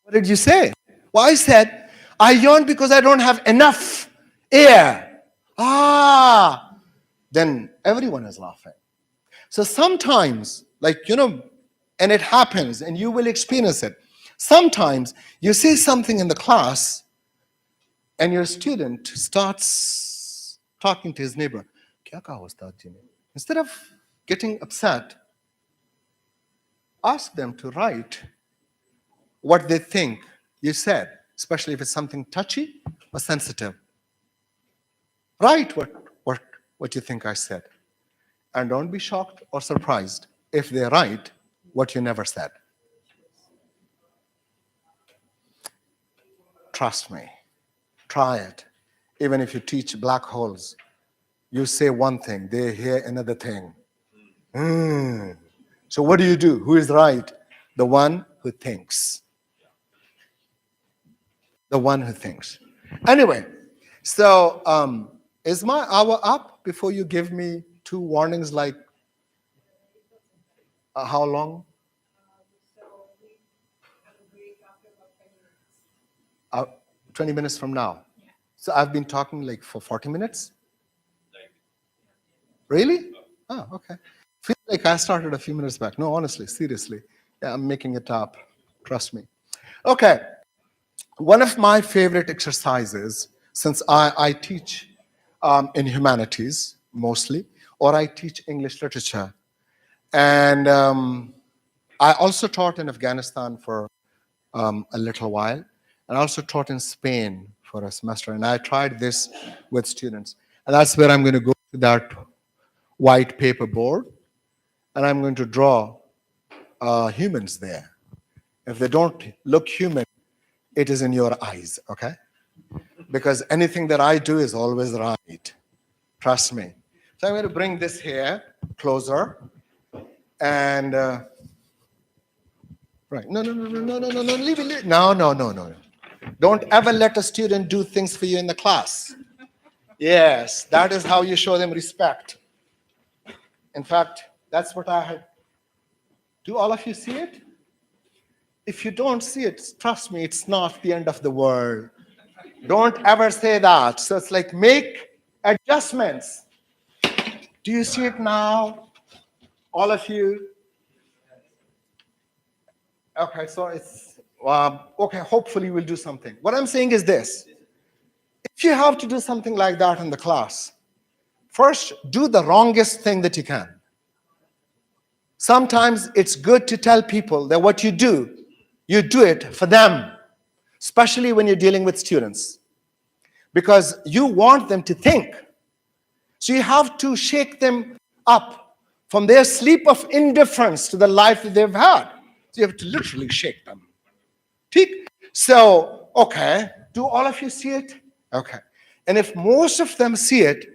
What did you say? Well, I said, "I yawn because I don't have enough air." Ah, then everyone is laughing. So sometimes, and it happens, and you will experience it. Sometimes you say something in the class, and your student starts talking to his neighbor. "Kya kaha ustad ji ne?" Instead of getting upset, ask them to write what they think you said, especially if it's something touchy or sensitive. Write what you think I said. And don't be shocked or surprised if they write what you never said. Trust me. Try it. Even if you teach black holes, you say one thing, they hear another thing. So what do? Who is right? The one who thinks. The one who thinks. Anyway, so is my hour up before you give me 2 warnings like how long? 20 minutes from now. So I've been talking like for 40 minutes? Really? Oh, okay. Feels like I started a few minutes back. No, honestly, seriously. Yeah, I'm making it up. Trust me. Okay. One of my favorite exercises, since I teach in humanities mostly, or I teach English literature, and I also taught in Afghanistan for a little while, and I also taught in Spain for a semester, and I tried this with students. And that's where I'm going to go to that white paper board, and I'm going to draw humans there. If they don't look human, it is in your eyes, okay? Because anything that I do is always right. Trust me. So I'm going to bring this here closer, and right. No, leave it. No. Don't ever let a student do things for you in the class. Yes, that is how you show them respect. In fact, that's what I had. Do all of you see it? If you don't see it, trust me, it's not the end of the world. Don't ever say that. So it's like make adjustments. Do you see it now? All of you? Okay, so it's, okay, hopefully we'll do something. What I'm saying is this. If you have to do something like that in the class, first, do the wrongest thing that you can. Sometimes it's good to tell people that what you do it for them, especially when you're dealing with students, because you want them to think. So you have to shake them up from their sleep of indifference to the life that they've had. So you have to literally shake them. So, okay, do all of you see it? Okay. And if most of them see it,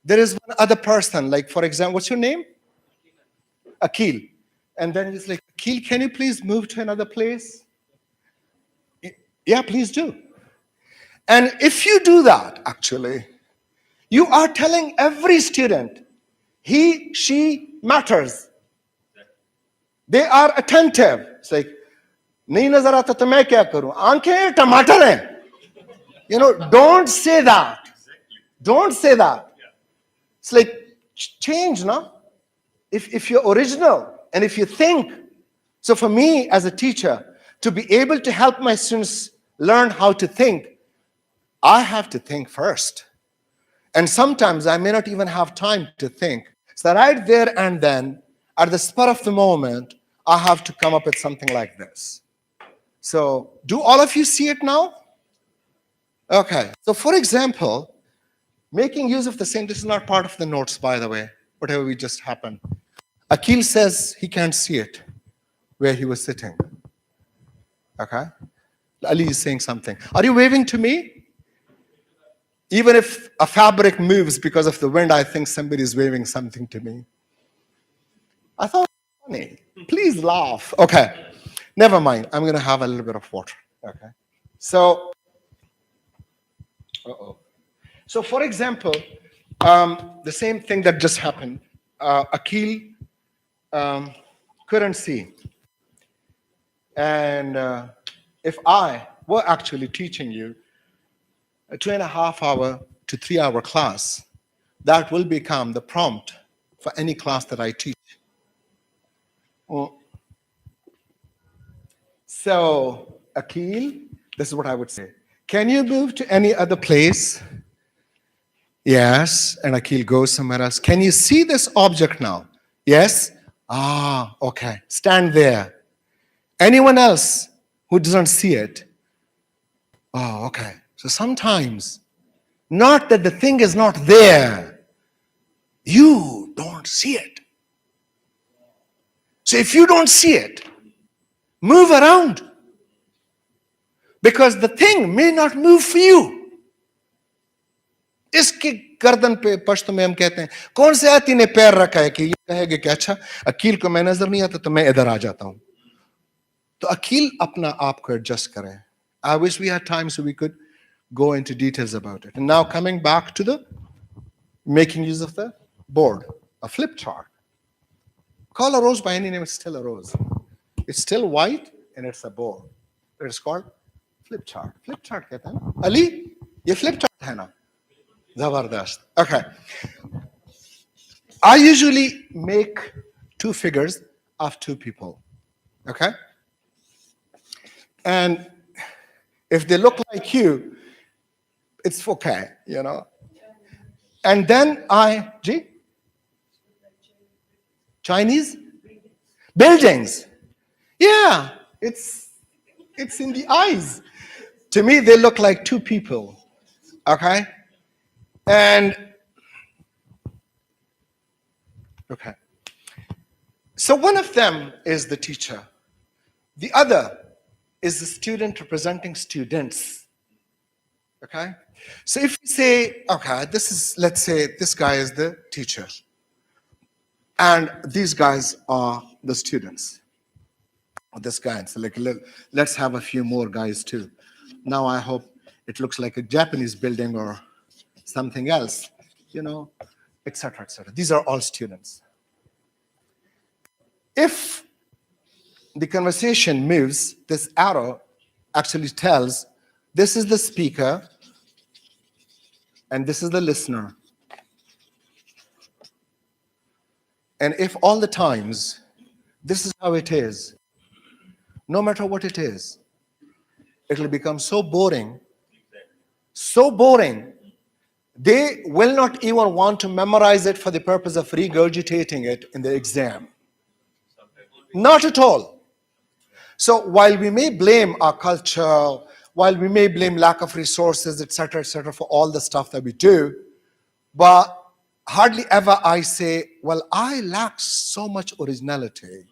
there is one other person, like, for example, what's your name? Akil. And then he's like, Akil, can you please move to another place? Yeah, please do. And if you do that, actually, you are telling every student, he, she matters. They are attentive. It's like, nahi nazar aata to main kya karu? Aankhein tomato hain. Don't say that. Don't say that. It's like, change, no? If you're original and if you think. So for me as a teacher, to be able to help my students learn how to think, I have to think first. And sometimes I may not even have time to think. So right there and then, at the spur of the moment, I have to come up with something like this. So do all of you see it now? Okay. So for example, making use of the same, this is not part of the notes, by the way, whatever we just happened. Akil says he can't see it where he was sitting. Okay? Ali is saying something. Are you waving to me? Even if a fabric moves because of the wind, I think somebody is waving something to me. I thought, funny. Please laugh. Okay. Never mind. I'm going to have a little bit of water. Okay. So, So for example, the same thing that just happened. Akil couldn't see. And if I were actually teaching you a 2.5 hour to 3 hour class that will become the prompt for any class that I teach. So, Akil, this is what I would say. Can you move to any other place? Yes. And Akil goes somewhere else. Can you see this object now? Yes. Ah, okay. Stand there. Anyone else who doesn't see it? Oh, okay. So sometimes, not that the thing is not there, you don't see it. So if you don't see it, move around. Because the thing may not move for you. इसके गर्दन पे पश्तो में हम कहते हैं कौन से आती ने पैर रखा है कि ये कहेगा कि अच्छा अकील को मैं नजर नहीं आता तो मैं इधर आ जाता हूं तो अकील अपना आप को एडजस्ट करें I wish we had time so we could go into details about it. And now coming back to the making use of the board, a flip chart. Call a rose by any name, it's still a rose. It's still white and it's a board. It's called flip chart. Flip chart कहते हैं Ali, ये flip chart है ना Zabardast. Okay. I usually make two figures of two people. Okay? And if they look like you, it's okay, you know. And then Chinese? Buildings. Yeah, it's in the eyes. To me, they look like two people. Okay? And okay. So one of them is the teacher. The other is the student representing students. Okay? So if we say, okay, let's say this guy is the teacher. And these guys are the students. Or this guy. So let's have a few more guys too. Now I hope it looks like a Japanese building or something else, you know, etc., etc. These are all students. If the conversation moves, this arrow actually tells this is the speaker and this is the listener. And if all the times this is how it is, no matter what it is, it'll become so boring, they will not even want to memorize it for the purpose of regurgitating it in the exam. Not at all. So while we may blame our culture, while we may blame lack of resources, etc., for all the stuff that we do, but hardly ever I say, well, I lack so much originality,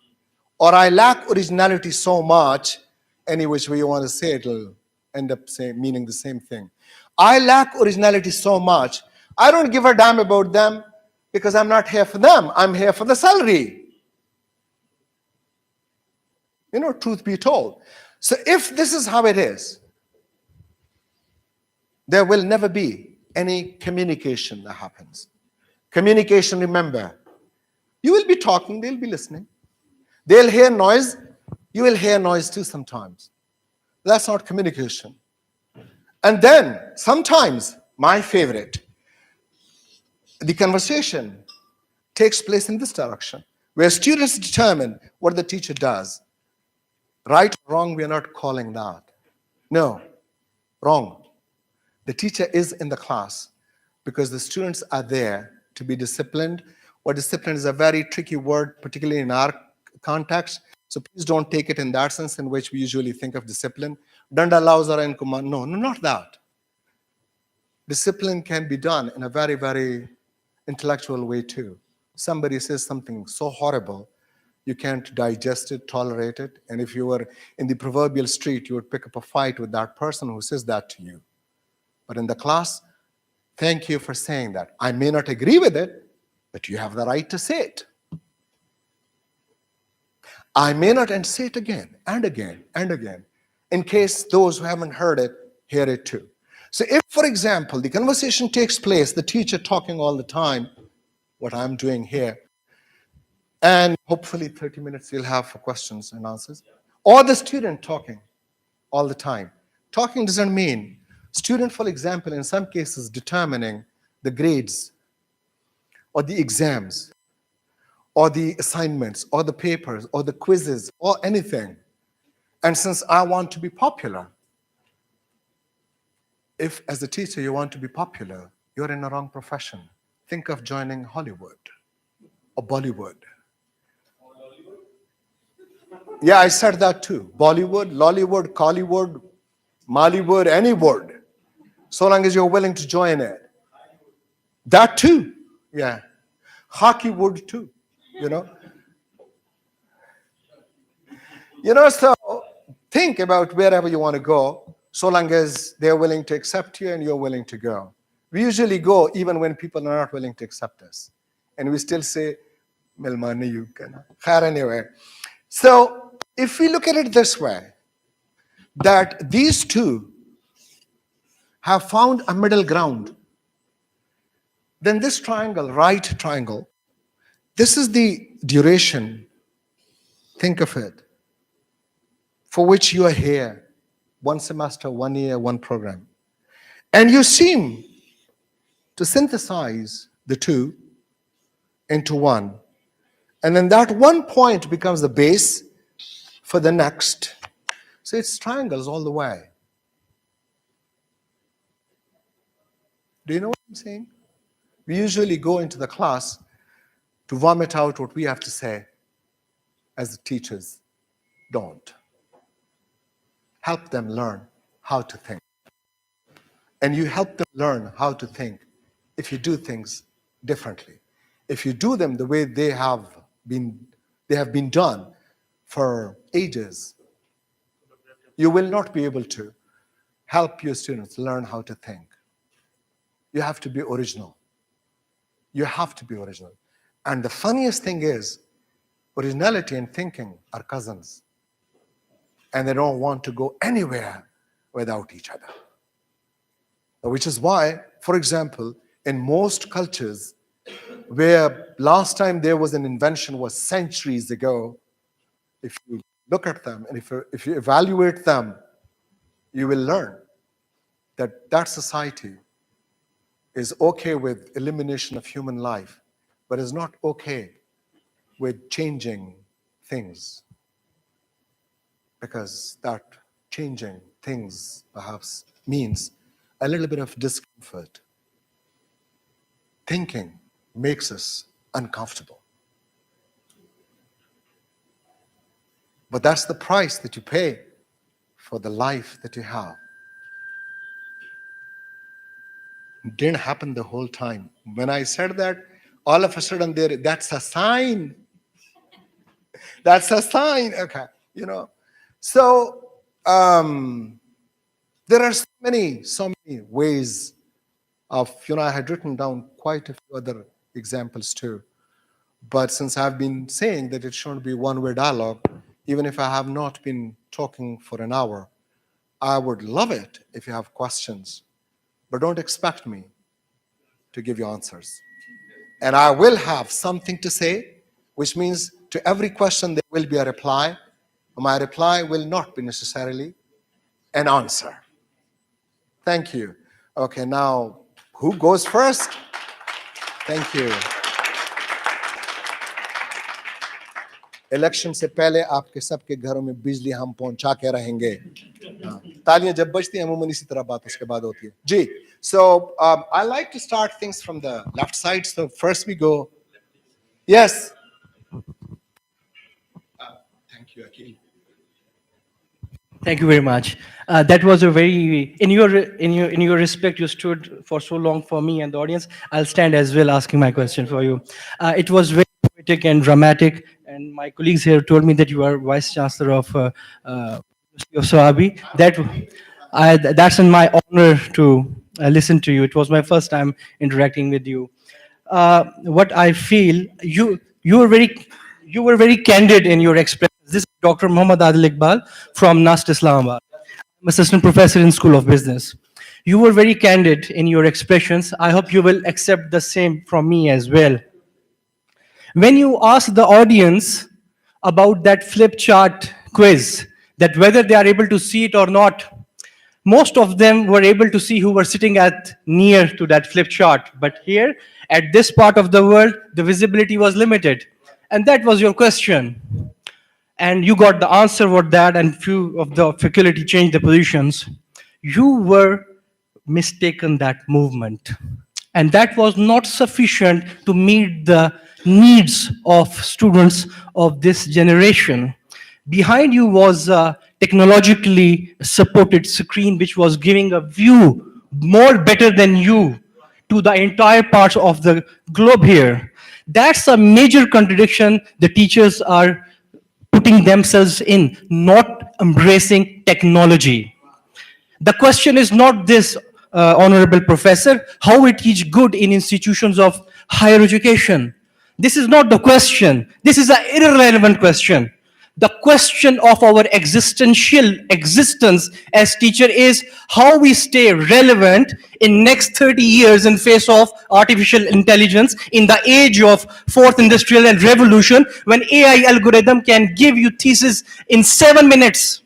or I lack originality so much, any which way you want to say it, it'll end up meaning the same thing. I lack originality so much, I don't give a damn about them because I'm not here for them. I'm here for the salary. You know, truth be told. So if this is how it is, there will never be any communication that happens. Communication, remember, you will be talking, they'll be listening. They'll hear noise, you will hear noise too sometimes. That's not communication. And then, sometimes, my favorite, the conversation takes place in this direction, where students determine what the teacher does. Right or wrong, we are not calling that. No, wrong. The teacher is in the class because the students are there to be disciplined. Or discipline is a very tricky word, particularly in our context. So please don't take it in that sense in which we usually think of discipline. Danda lausara in command. No, not that. Discipline can be done in a very, very intellectual way too. Somebody says something so horrible, you can't digest it, tolerate it. And if you were in the proverbial street, you would pick up a fight with that person who says that to you. But in the class, thank you for saying that. I may not agree with it, but you have the right to say it. I may not, and say it again, and again, and again, in case those who haven't heard it, hear it too. So if, for example, the conversation takes place, the teacher talking all the time, what I'm doing here, and hopefully 30 minutes you'll have for questions and answers, or the student talking all the time. Talking doesn't mean student, for example, in some cases determining the grades or the exams, or the assignments, or the papers, or the quizzes, or anything. And since I want to be popular, if as a teacher you want to be popular, you're in a wrong profession. Think of joining Hollywood or Bollywood. Yeah, I said that too. Bollywood, Lollywood, Collywood, Mollywood, any word, so long as you're willing to join it. That too, yeah. Hockey would too, you know. So think about wherever you want to go, so long as they're willing to accept you and you're willing to go. We usually go even when people are not willing to accept us. And we still say, Milmani you can. Anyway. So if we look at it this way, that these two have found a middle ground, then this triangle, right triangle, this is the duration, think of it, for which you are here. 1 semester, 1 year, 1 program. And you seem to synthesize the two into one. And then that one point becomes the base for the next. So it's triangles all the way. Do you know what I'm saying? We usually go into the class to vomit out what we have to say as teachers. Don't. Help them learn how to think. And you help them learn how to think if you do things differently. If you do them the way they have been done for ages, you will not be able to help your students learn how to think. You have to be original. You have to be original. And the funniest thing is, originality and thinking are cousins. And they don't want to go anywhere without each other. Which is why, for example, in most cultures, where last time there was an invention was centuries ago, if you look at them and if you evaluate them, you will learn that that society is okay with elimination of human life, but is not okay with changing things, because that changing things perhaps means a little bit of discomfort. Thinking makes us uncomfortable. But that's the price that you pay for the life that you have. It didn't happen the whole time. When I said that, all of a sudden that's a sign. That's a sign. Okay, So there are so many ways of, I had written down quite a few other examples too. But since I've been saying that it shouldn't be one-way dialogue, even if I have not been talking for an hour, I would love it if you have questions. But don't expect me to give you answers. And I will have something to say, which means to every question there will be a reply. My reply will not be necessarily an answer. Thank you. Okay, now, who goes first? Thank you. Election से पहले आपके सबके घरों में बिजली हम पहुंचा के रहेंगे. तालियां जब बजती हैं अमूमन इसी तरह बात उसके बाद होती है. जी. So I like to start things from the left side. So first we go. Yes. Thank you, Akil. Thank you very much. That was a very, in your respect, you stood for so long for me and the audience. I'll stand as well asking my question for you. It was very poetic and dramatic, and my colleagues here told me that you are Vice Chancellor of University of Swabi. That's in my honor to listen to you. It was my first time interacting with you. What I feel, you were very candid in your expressions. This is Dr. Muhammad Adil Iqbal from NAST Islamabad. I'm assistant professor in School of Business. You were very candid in your expressions. I hope you will accept the same from me as well. When you ask the audience about that flip chart quiz, that whether they are able to see it or not, Most of them were able to see who were sitting at near to that flip chart. But here, at this part of the world, the visibility was limited. And that was your question. And you got the answer for that, and few of the faculty changed the positions. You were mistaken that movement. And that was not sufficient to meet the needs of students of this generation. Behind you was a technologically supported screen which was giving a view more better than you to the entire parts of the globe here. That's a major contradiction the teachers are putting themselves in, not embracing technology. The question is not this, honorable professor, how we teach good in institutions of higher education. This is not the question. This is an irrelevant question. The question of our existential existence as teacher is how we stay relevant in next 30 years in face of artificial intelligence in the age of fourth industrial revolution, when AI algorithm can give you thesis in 7 minutes.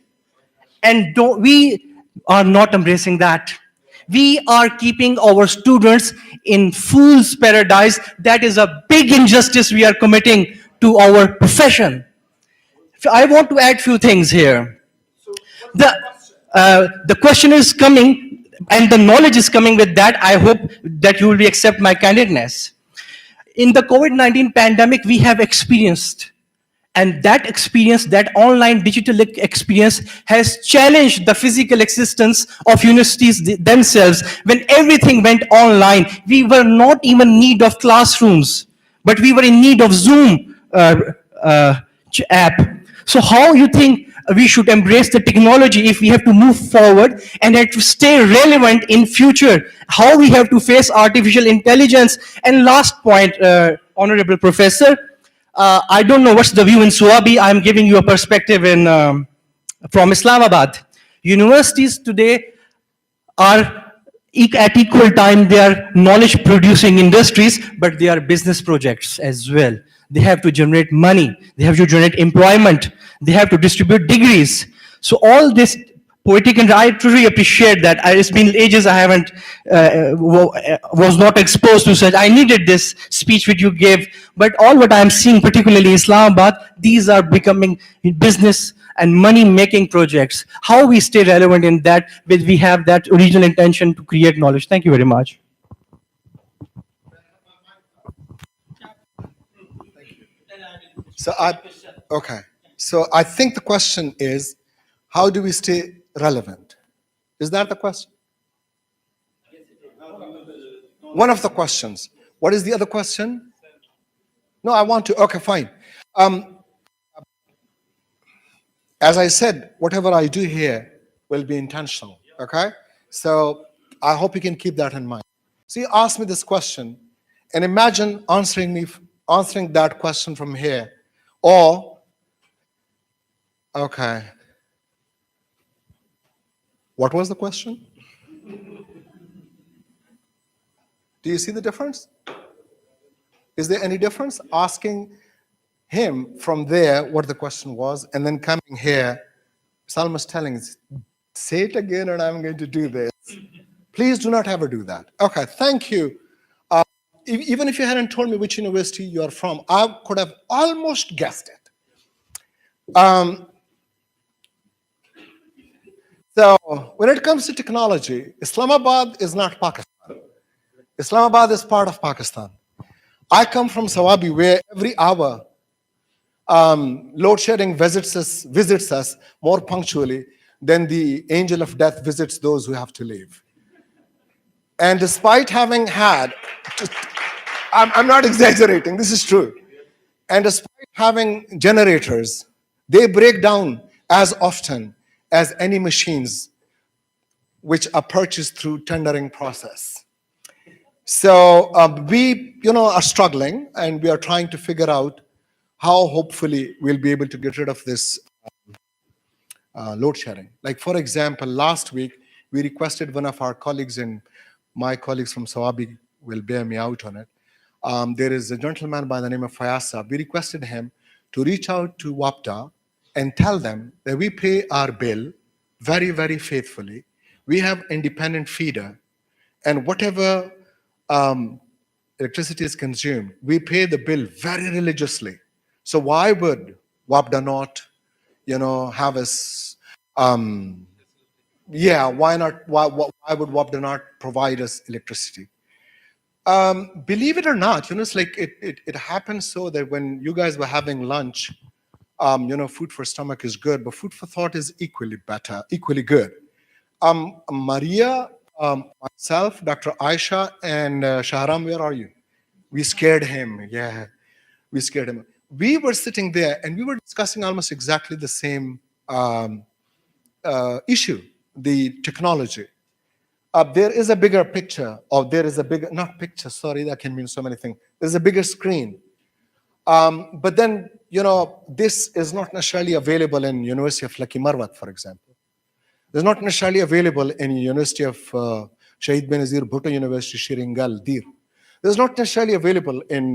And we are not embracing that. We are keeping our students in fool's paradise. That is a big injustice we are committing to our profession. I want to add few things here. The question is coming, and the knowledge is coming with that. I hope that you will accept my candidness. In the COVID-19 pandemic, we have experienced, and that experience, that online digital experience, has challenged the physical existence of universities themselves. When everything went online, we were not even in need of classrooms, but we were in need of Zoom app. So how you think we should embrace the technology if we have to move forward and have to stay relevant in future? How we have to face artificial intelligence? And last point, honorable professor, I don't know what's the view in Swabi. I'm giving you a perspective in from Islamabad. Universities today are at equal time, they are knowledge producing industries, but they are business projects as well. They have to generate money, they have to generate employment, they have to distribute degrees. So all this poetic, and I truly appreciate that. It's been ages I haven't was not exposed to such. I needed this speech which you gave, but all what I'm seeing, particularly in Islamabad, these are becoming business and money-making projects. How we stay relevant in that, with we have that original intention to create knowledge. Thank you very much. Okay. So I think the question is, how do we stay relevant? Is that the question? One of the questions. What is the other question? No, I want to. Okay, fine. As I said, whatever I do here will be intentional. Okay? So I hope you can keep that in mind. So you asked me this question, and imagine answering that question from here. Or, okay. What was the question? Do you see the difference? Is there any difference? Asking him from there what the question was, and then coming here, Salma's telling us, say it again and I'm going to do this. Please do not ever do that. Okay, thank you. Even if you hadn't told me which university you are from, I could have almost guessed it. So when it comes to technology, Islamabad is not Pakistan. Islamabad is part of Pakistan. I come from Sawabi, where every hour load shedding visits us more punctually than the angel of death visits those who have to leave. And despite having had, I'm not exaggerating, this is true. And despite having generators, they break down as often as any machines which are purchased through tendering process. So we, are struggling, and we are trying to figure out how hopefully we'll be able to get rid of this load sharing. Like, for example, last week, we requested one of our colleagues, and my colleagues from Sawabi will bear me out on it. There is a gentleman by the name of Fayasa. We requested him to reach out to WAPTA and tell them that we pay our bill very, very faithfully. We have independent feeder, and whatever um, electricity is consumed, we pay the bill very religiously. So why would WAPDA not, have us? Yeah, why not? Why would WAPDA not provide us electricity? Believe it or not, it's like it happens so that when you guys were having lunch, food for stomach is good, but food for thought is equally better, equally good. Maria, myself, Dr. Aisha, and Shahram, where are you? We scared him. Yeah, we scared him. We were sitting there and we were discussing almost exactly the same issue, the technology. There is a bigger picture, or there is a bigger, not picture, sorry, that can mean so many things. There's a bigger screen. But then, this is not necessarily available in University of Lucky Marwat, for example. It's not necessarily available in University of Shahid Benazir Bhutto University, Shiringal, Dir. It's not necessarily available in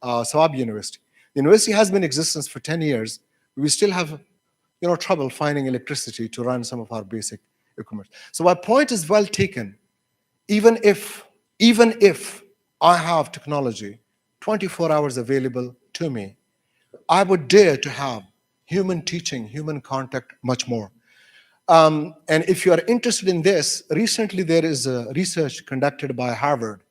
Sawab University. The university has been in existence for 10 years. We still have, trouble finding electricity to run some of our basic equipment. So my point is well taken. Even if I have technology 24 hours available to me, I would dare to have human teaching, human contact much more. And if you are interested in this, recently there is a research conducted by Harvard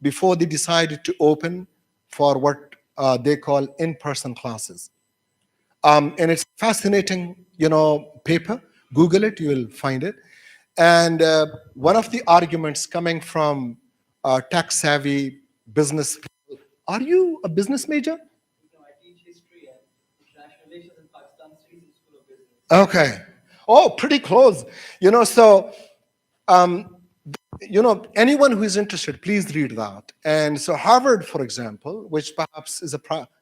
before they decided to open for what they call in-person classes. And it's fascinating, paper. Google it, you will find it. And one of the arguments coming from tech-savvy business people, are you a business major? Okay. Oh, pretty close. So, anyone who is interested, please read that. And so Harvard, for example, which perhaps is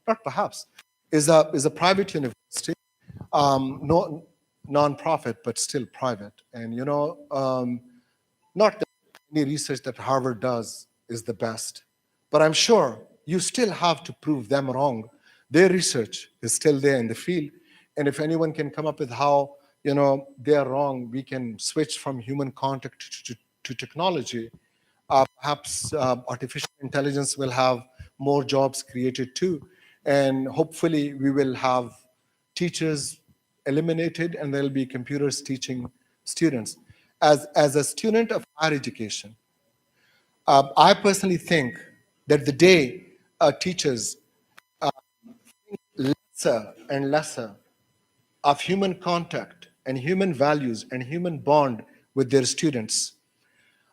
not perhaps, is a private university, no non-profit, but still private. And, not that any research that Harvard does is the best, but I'm sure you still have to prove them wrong. Their research is still there in the field. And if anyone can come up with how, they're wrong, we can switch from human contact to technology. Perhaps artificial intelligence will have more jobs created too. And hopefully we will have teachers eliminated and there'll be computers teaching students. As a student of higher education, I personally think that the day teachers lesser and lesser of human contact and human values and human bond with their students,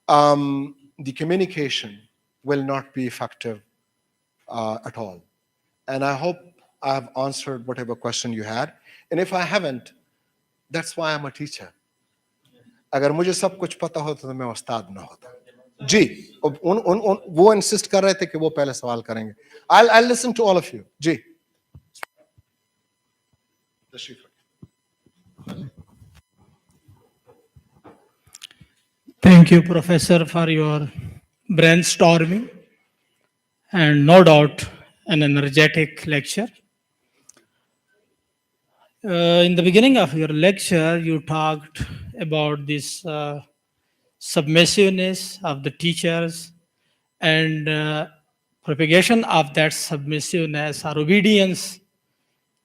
the communication will not be effective at all. And I hope I have answered whatever question you had. And if I haven't, that's why I'm a teacher. अगर मुझे सब कुछ पता होता तो मैं उस्ताद ना होता जी वो इंसिस्ट कर रहे थे कि वो पहले सवाल करेंगे I'll listen to all of you ji Thank you, Professor, for your brainstorming and no doubt an energetic lecture. In the beginning of your lecture, you talked about this submissiveness of the teachers and propagation of that submissiveness or obedience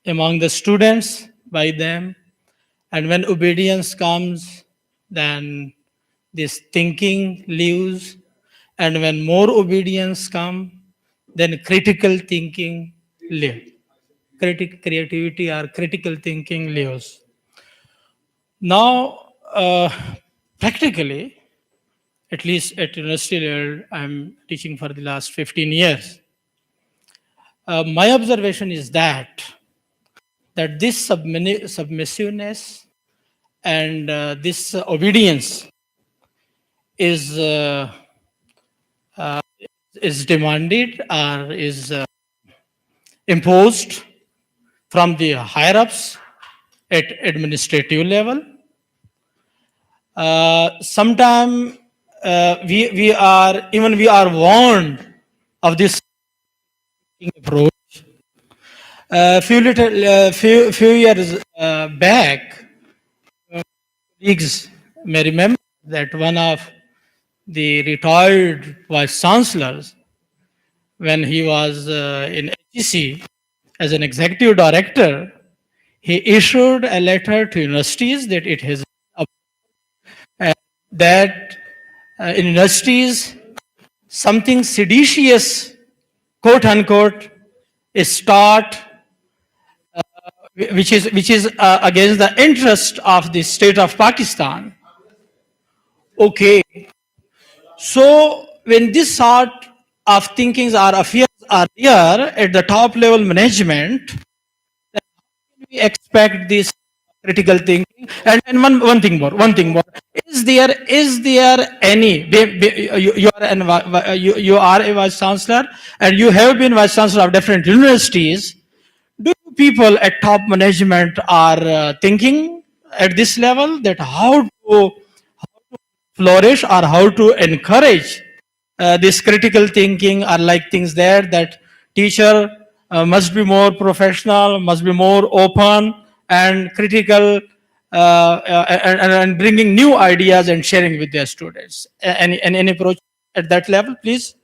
among the students by them. And when obedience comes, then this thinking leaves. And when more obedience comes, then critical thinking lives. Creativity or critical thinking lives. Now, practically, at least at university level, I'm teaching for the last 15 years. My observation is that this submissiveness and this obedience is demanded or is imposed from the higher ups at administrative level. Sometimes we are warned of this approach. Few years back, colleagues may remember that one of the retired vice chancellors, when he was in HEC as an executive director, he issued a letter to universities that it has that in universities something seditious, quote unquote, is taught, which is against the interest of the state of Pakistan. Okay, so when this sort of thinkings or affairs are there at the top level management, we expect this critical thinking. And one thing more. Is there any, you are a vice chancellor and you have been vice chancellor of different universities. Do people at top management are thinking at this level that how to flourish or how to encourage this critical thinking, are like things there that teacher must be more professional, must be more open and critical, and bringing new ideas and sharing with their students. Any approach at that level, please?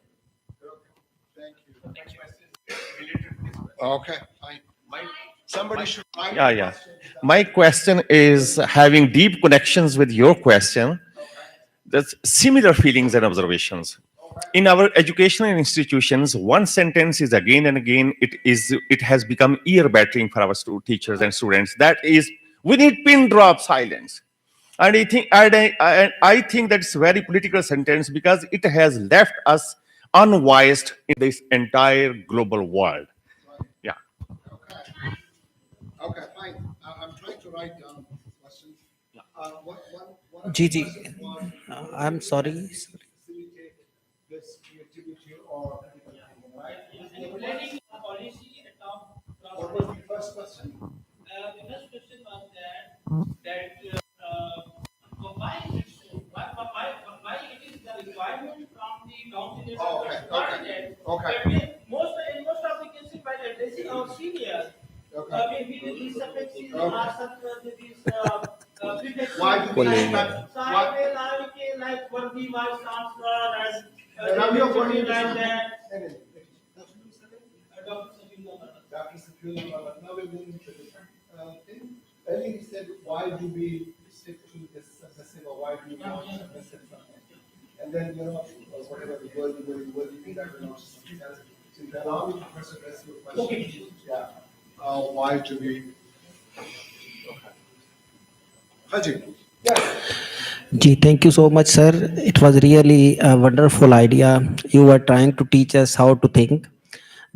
Okay. Somebody should write Yeah, the yeah. question. My question is having deep connections with your question. There's similar feelings and observations. In our educational institutions, one sentence is again and again, it has become ear battering for our teachers and students. That is, we need pin drop silence. And I think that's a very political sentence because it has left us unvoiced in this entire global world. Yeah. Okay, fine. I'm trying to write down questions. One of ji the ji questions was, I am sorry facilitate this creativity or critical thinking, right? What was the first question? The first question was that why it is the requirement from the council Oh, okay, okay, okay. most of the cases by addressing our seniors. Okay. Maybe these suffixes Okay. are these prefixes. Why do we expect? So I Why? will like what the vice chancellor and Now we are going like that. Dr. Safiullah, now we're moving to a different thing. Earlier he said, why do we stick to this submissive or why do we want submissive something? And then, whatever the worthy thing that we're not something else. So if you allow me to first address your question. Okay. Yeah. Why do we? Okay. Haji. Yes. Ji thank you so much sir it was really a wonderful idea you are trying to teach us how to think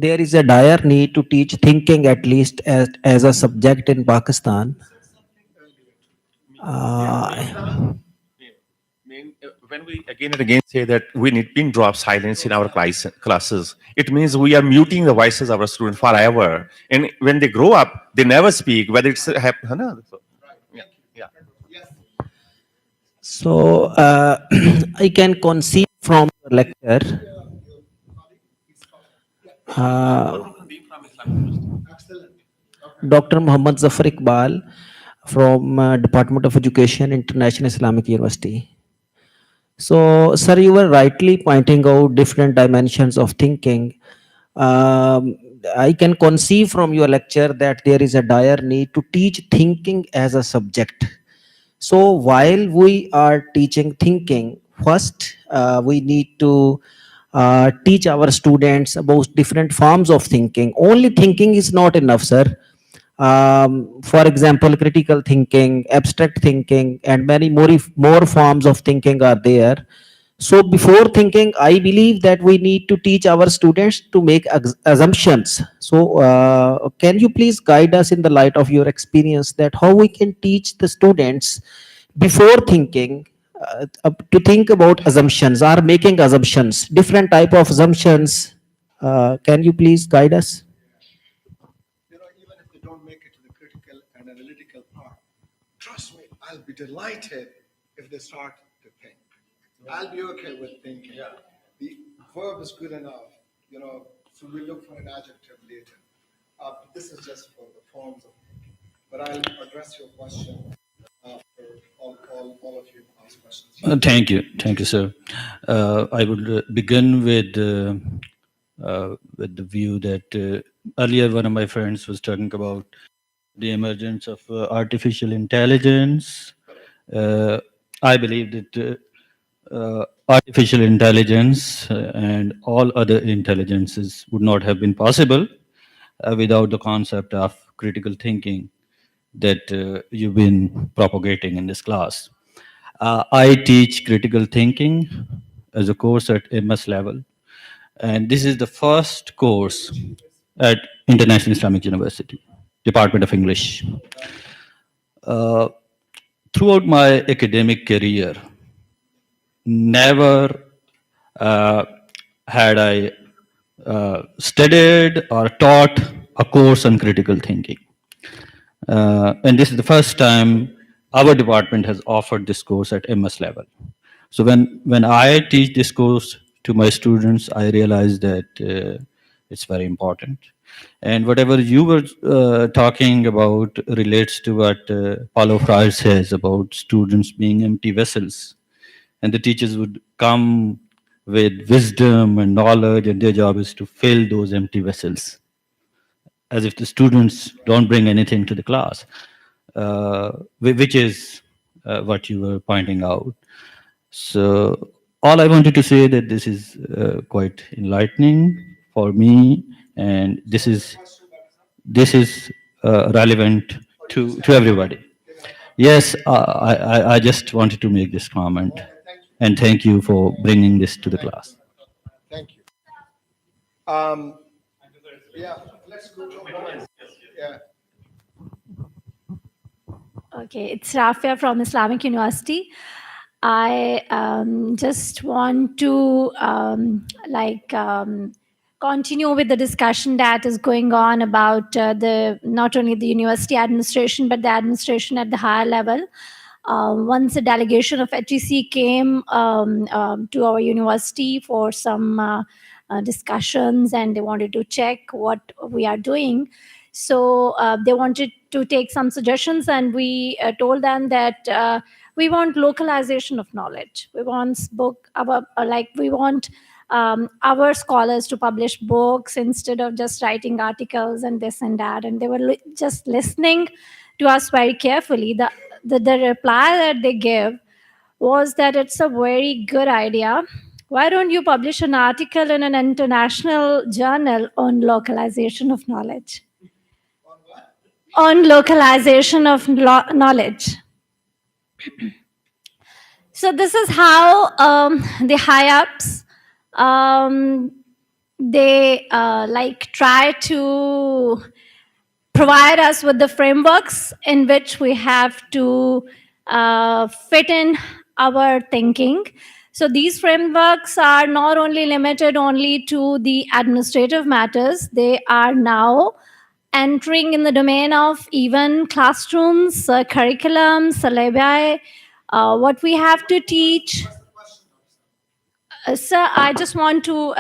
there is a dire need to teach thinking at least as a subject in Pakistan. When we again and again say that we need pin drop silence in our classes, it means we are muting the voices of our students forever. And when they grow up, they never speak, whether it's So I can conceive from your lecture. Dr. Muhammad Zafar Iqbal from Department of Education, International Islamic University. So, sir, you were rightly pointing out different dimensions of thinking. I can conceive from your lecture that there is a dire need to teach thinking as a subject. So, while we are teaching thinking, first we need to teach our students about different forms of thinking. Only thinking is not enough, sir. For example, critical thinking, abstract thinking, and many more forms of thinking are there. So before thinking, I believe that we need to teach our students to make assumptions. So can you please guide us in the light of your experience that how we can teach the students before thinking to think about assumptions or making assumptions, different type of assumptions. Can you please guide us? Even if they don't make it to the critical and analytical part, trust me, I'll be delighted if they start to think. I'll be okay with thinking. The verb is good enough, so we look for an adjective later. This is just for the forms of thinking. But I'll address your question after all of you ask questions. Thank you, sir. I would begin with the view that earlier one of my friends was talking about the emergence of artificial intelligence. I believe that artificial intelligence and all other intelligences would not have been possible without the concept of critical thinking that you've been propagating in this class. I teach critical thinking as a course at MS level, and this is the first course at International Islamic University, Department of English. Uh, Throughout my academic career, never uh, had I studied or taught a course on critical thinking. And this is the first time our department has offered this course at MS level. So when I teach this course to my students, I realize that it's very important. And whatever you were talking about relates to what Paulo Freire says about students being empty vessels. And the teachers would come with wisdom and knowledge, and their job is to fill those empty vessels, as if the students don't bring anything to the class, which is what you were pointing out. So all I wanted to say that this is quite enlightening for me, and this is relevant to everybody. Yes, I just wanted to make this comment, and thank you for bringing this to the class. Thank you. Yeah, let's go to comments. Yeah. Okay, it's Rafia from Islamic University. I just want to continue with the discussion that is going on about the not only the university administration but the administration at the higher level. Once a delegation of HEC came to our university for some discussions, and they wanted to check what we are doing. So they wanted to take some suggestions, and we told them that we want localization of knowledge. We want we want our scholars to publish books instead of just writing articles and this and that. And they were just listening to us very carefully. The reply that they gave was that it's a very good idea. Why don't you publish an article in an international journal on localization of knowledge? On localization of knowledge. So this is how the high-ups, they try to provide us with the frameworks in which we have to fit in our thinking. So these frameworks are not only limited only to the administrative matters, they are now entering in the domain of even classrooms, curriculum, syllabi, what we have to teach. Sir, I just want to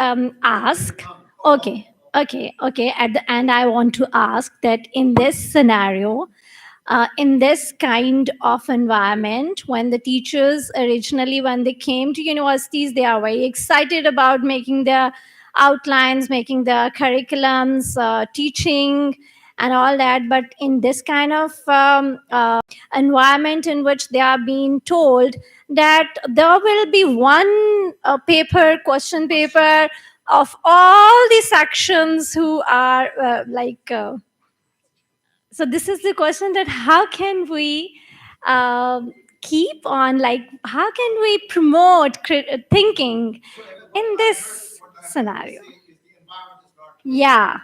ask. Okay. At the end, I want to ask that in this scenario, in this kind of environment, when the teachers originally, when they came to universities, they are very excited about making their outlines, making their curriculums, teaching, and all that. But in this kind of environment in which they are being told that there will be one question paper of all the sections who are so this is the question, that how can we keep on, how can we promote thinking in this scenario? Yeah.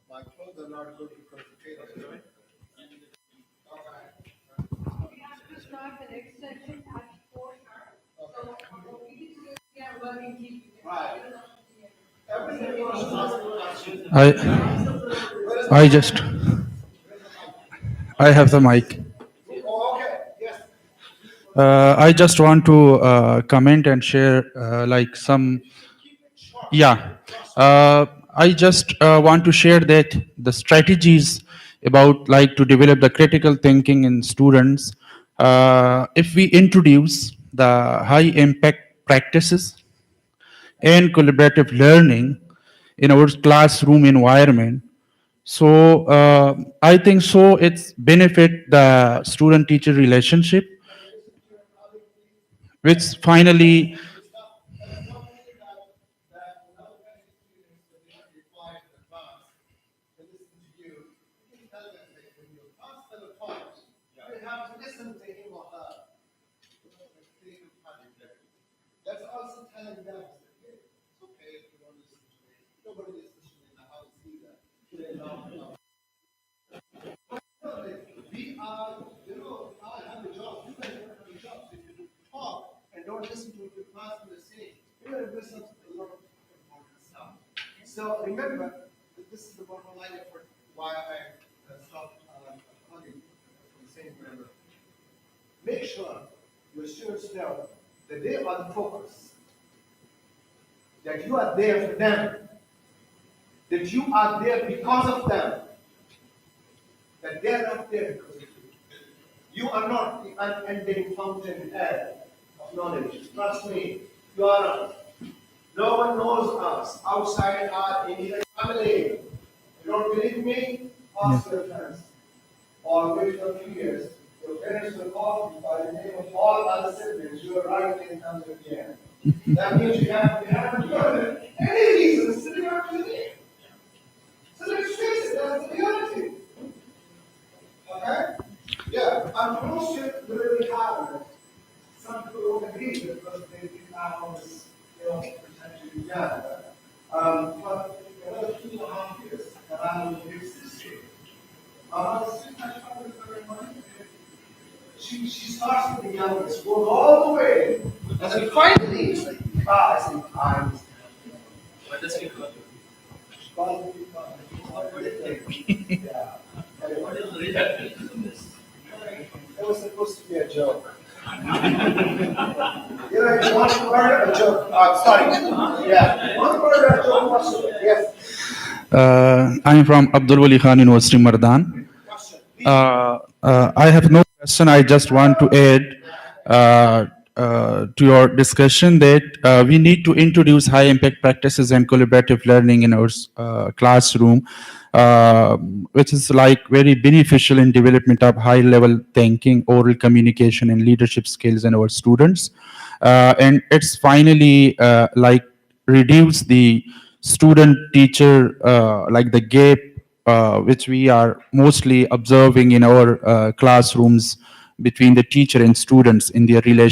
My clothes are not good because the tailor is right. I just, I have the mic. Oh, okay. Yes. I just want to comment and share some, yeah. I just want to share that the strategies about like to develop the critical thinking in students. If we introduce the high impact practices and collaborative learning in our classroom environment, so I think so it's benefit the student teacher relationship, which finally That's also telling them, hey, it's okay if you don't listen to me. Nobody is listening in the house either. We are, I have a job, you guys don't have a job. So if you talk and don't listen to what your classmates are saying, you're going to miss out a lot of important stuff. So remember, that this is the bottom line of why I stopped calling from saying whatever. Make sure your students know that they are the focus, that you are there for them, that you are there because of them, that they are not there because of you. You are not the unending fountainhead of knowledge. Trust me, you are not. No one knows us outside our immediate family. You don't believe me? Ask your friends. Or wait for a few years. Your parents will call you by the name of all other siblings. You are right in terms of the end. That means you haven't given any reason sitting up to the name. So let's face it, that's the reality. Okay? Yeah, and most students really have it. Some people don't agree with it because they think all this, potentially done. But another 2.5 years that I'm in this history, she starts with the youngest, goes all the way, and then finally, it's like, I say, I'm. What does she call you? She calls me, yeah. What is the reaction to this? It was supposed to be a joke. You want to murder a joke? Sorry. Yeah. One murder a joke was yes. I'm from Abdul Wali Khan University, Mardan. I have no question. I just want to add to your discussion that we need to introduce high impact practices and collaborative learning in our classroom, which is like very beneficial in development of high level thinking, oral communication, and leadership skills in our students. And it's finally like reduce the student teacher like the gap which we are mostly observing in our classrooms between the teacher and students in their relationship.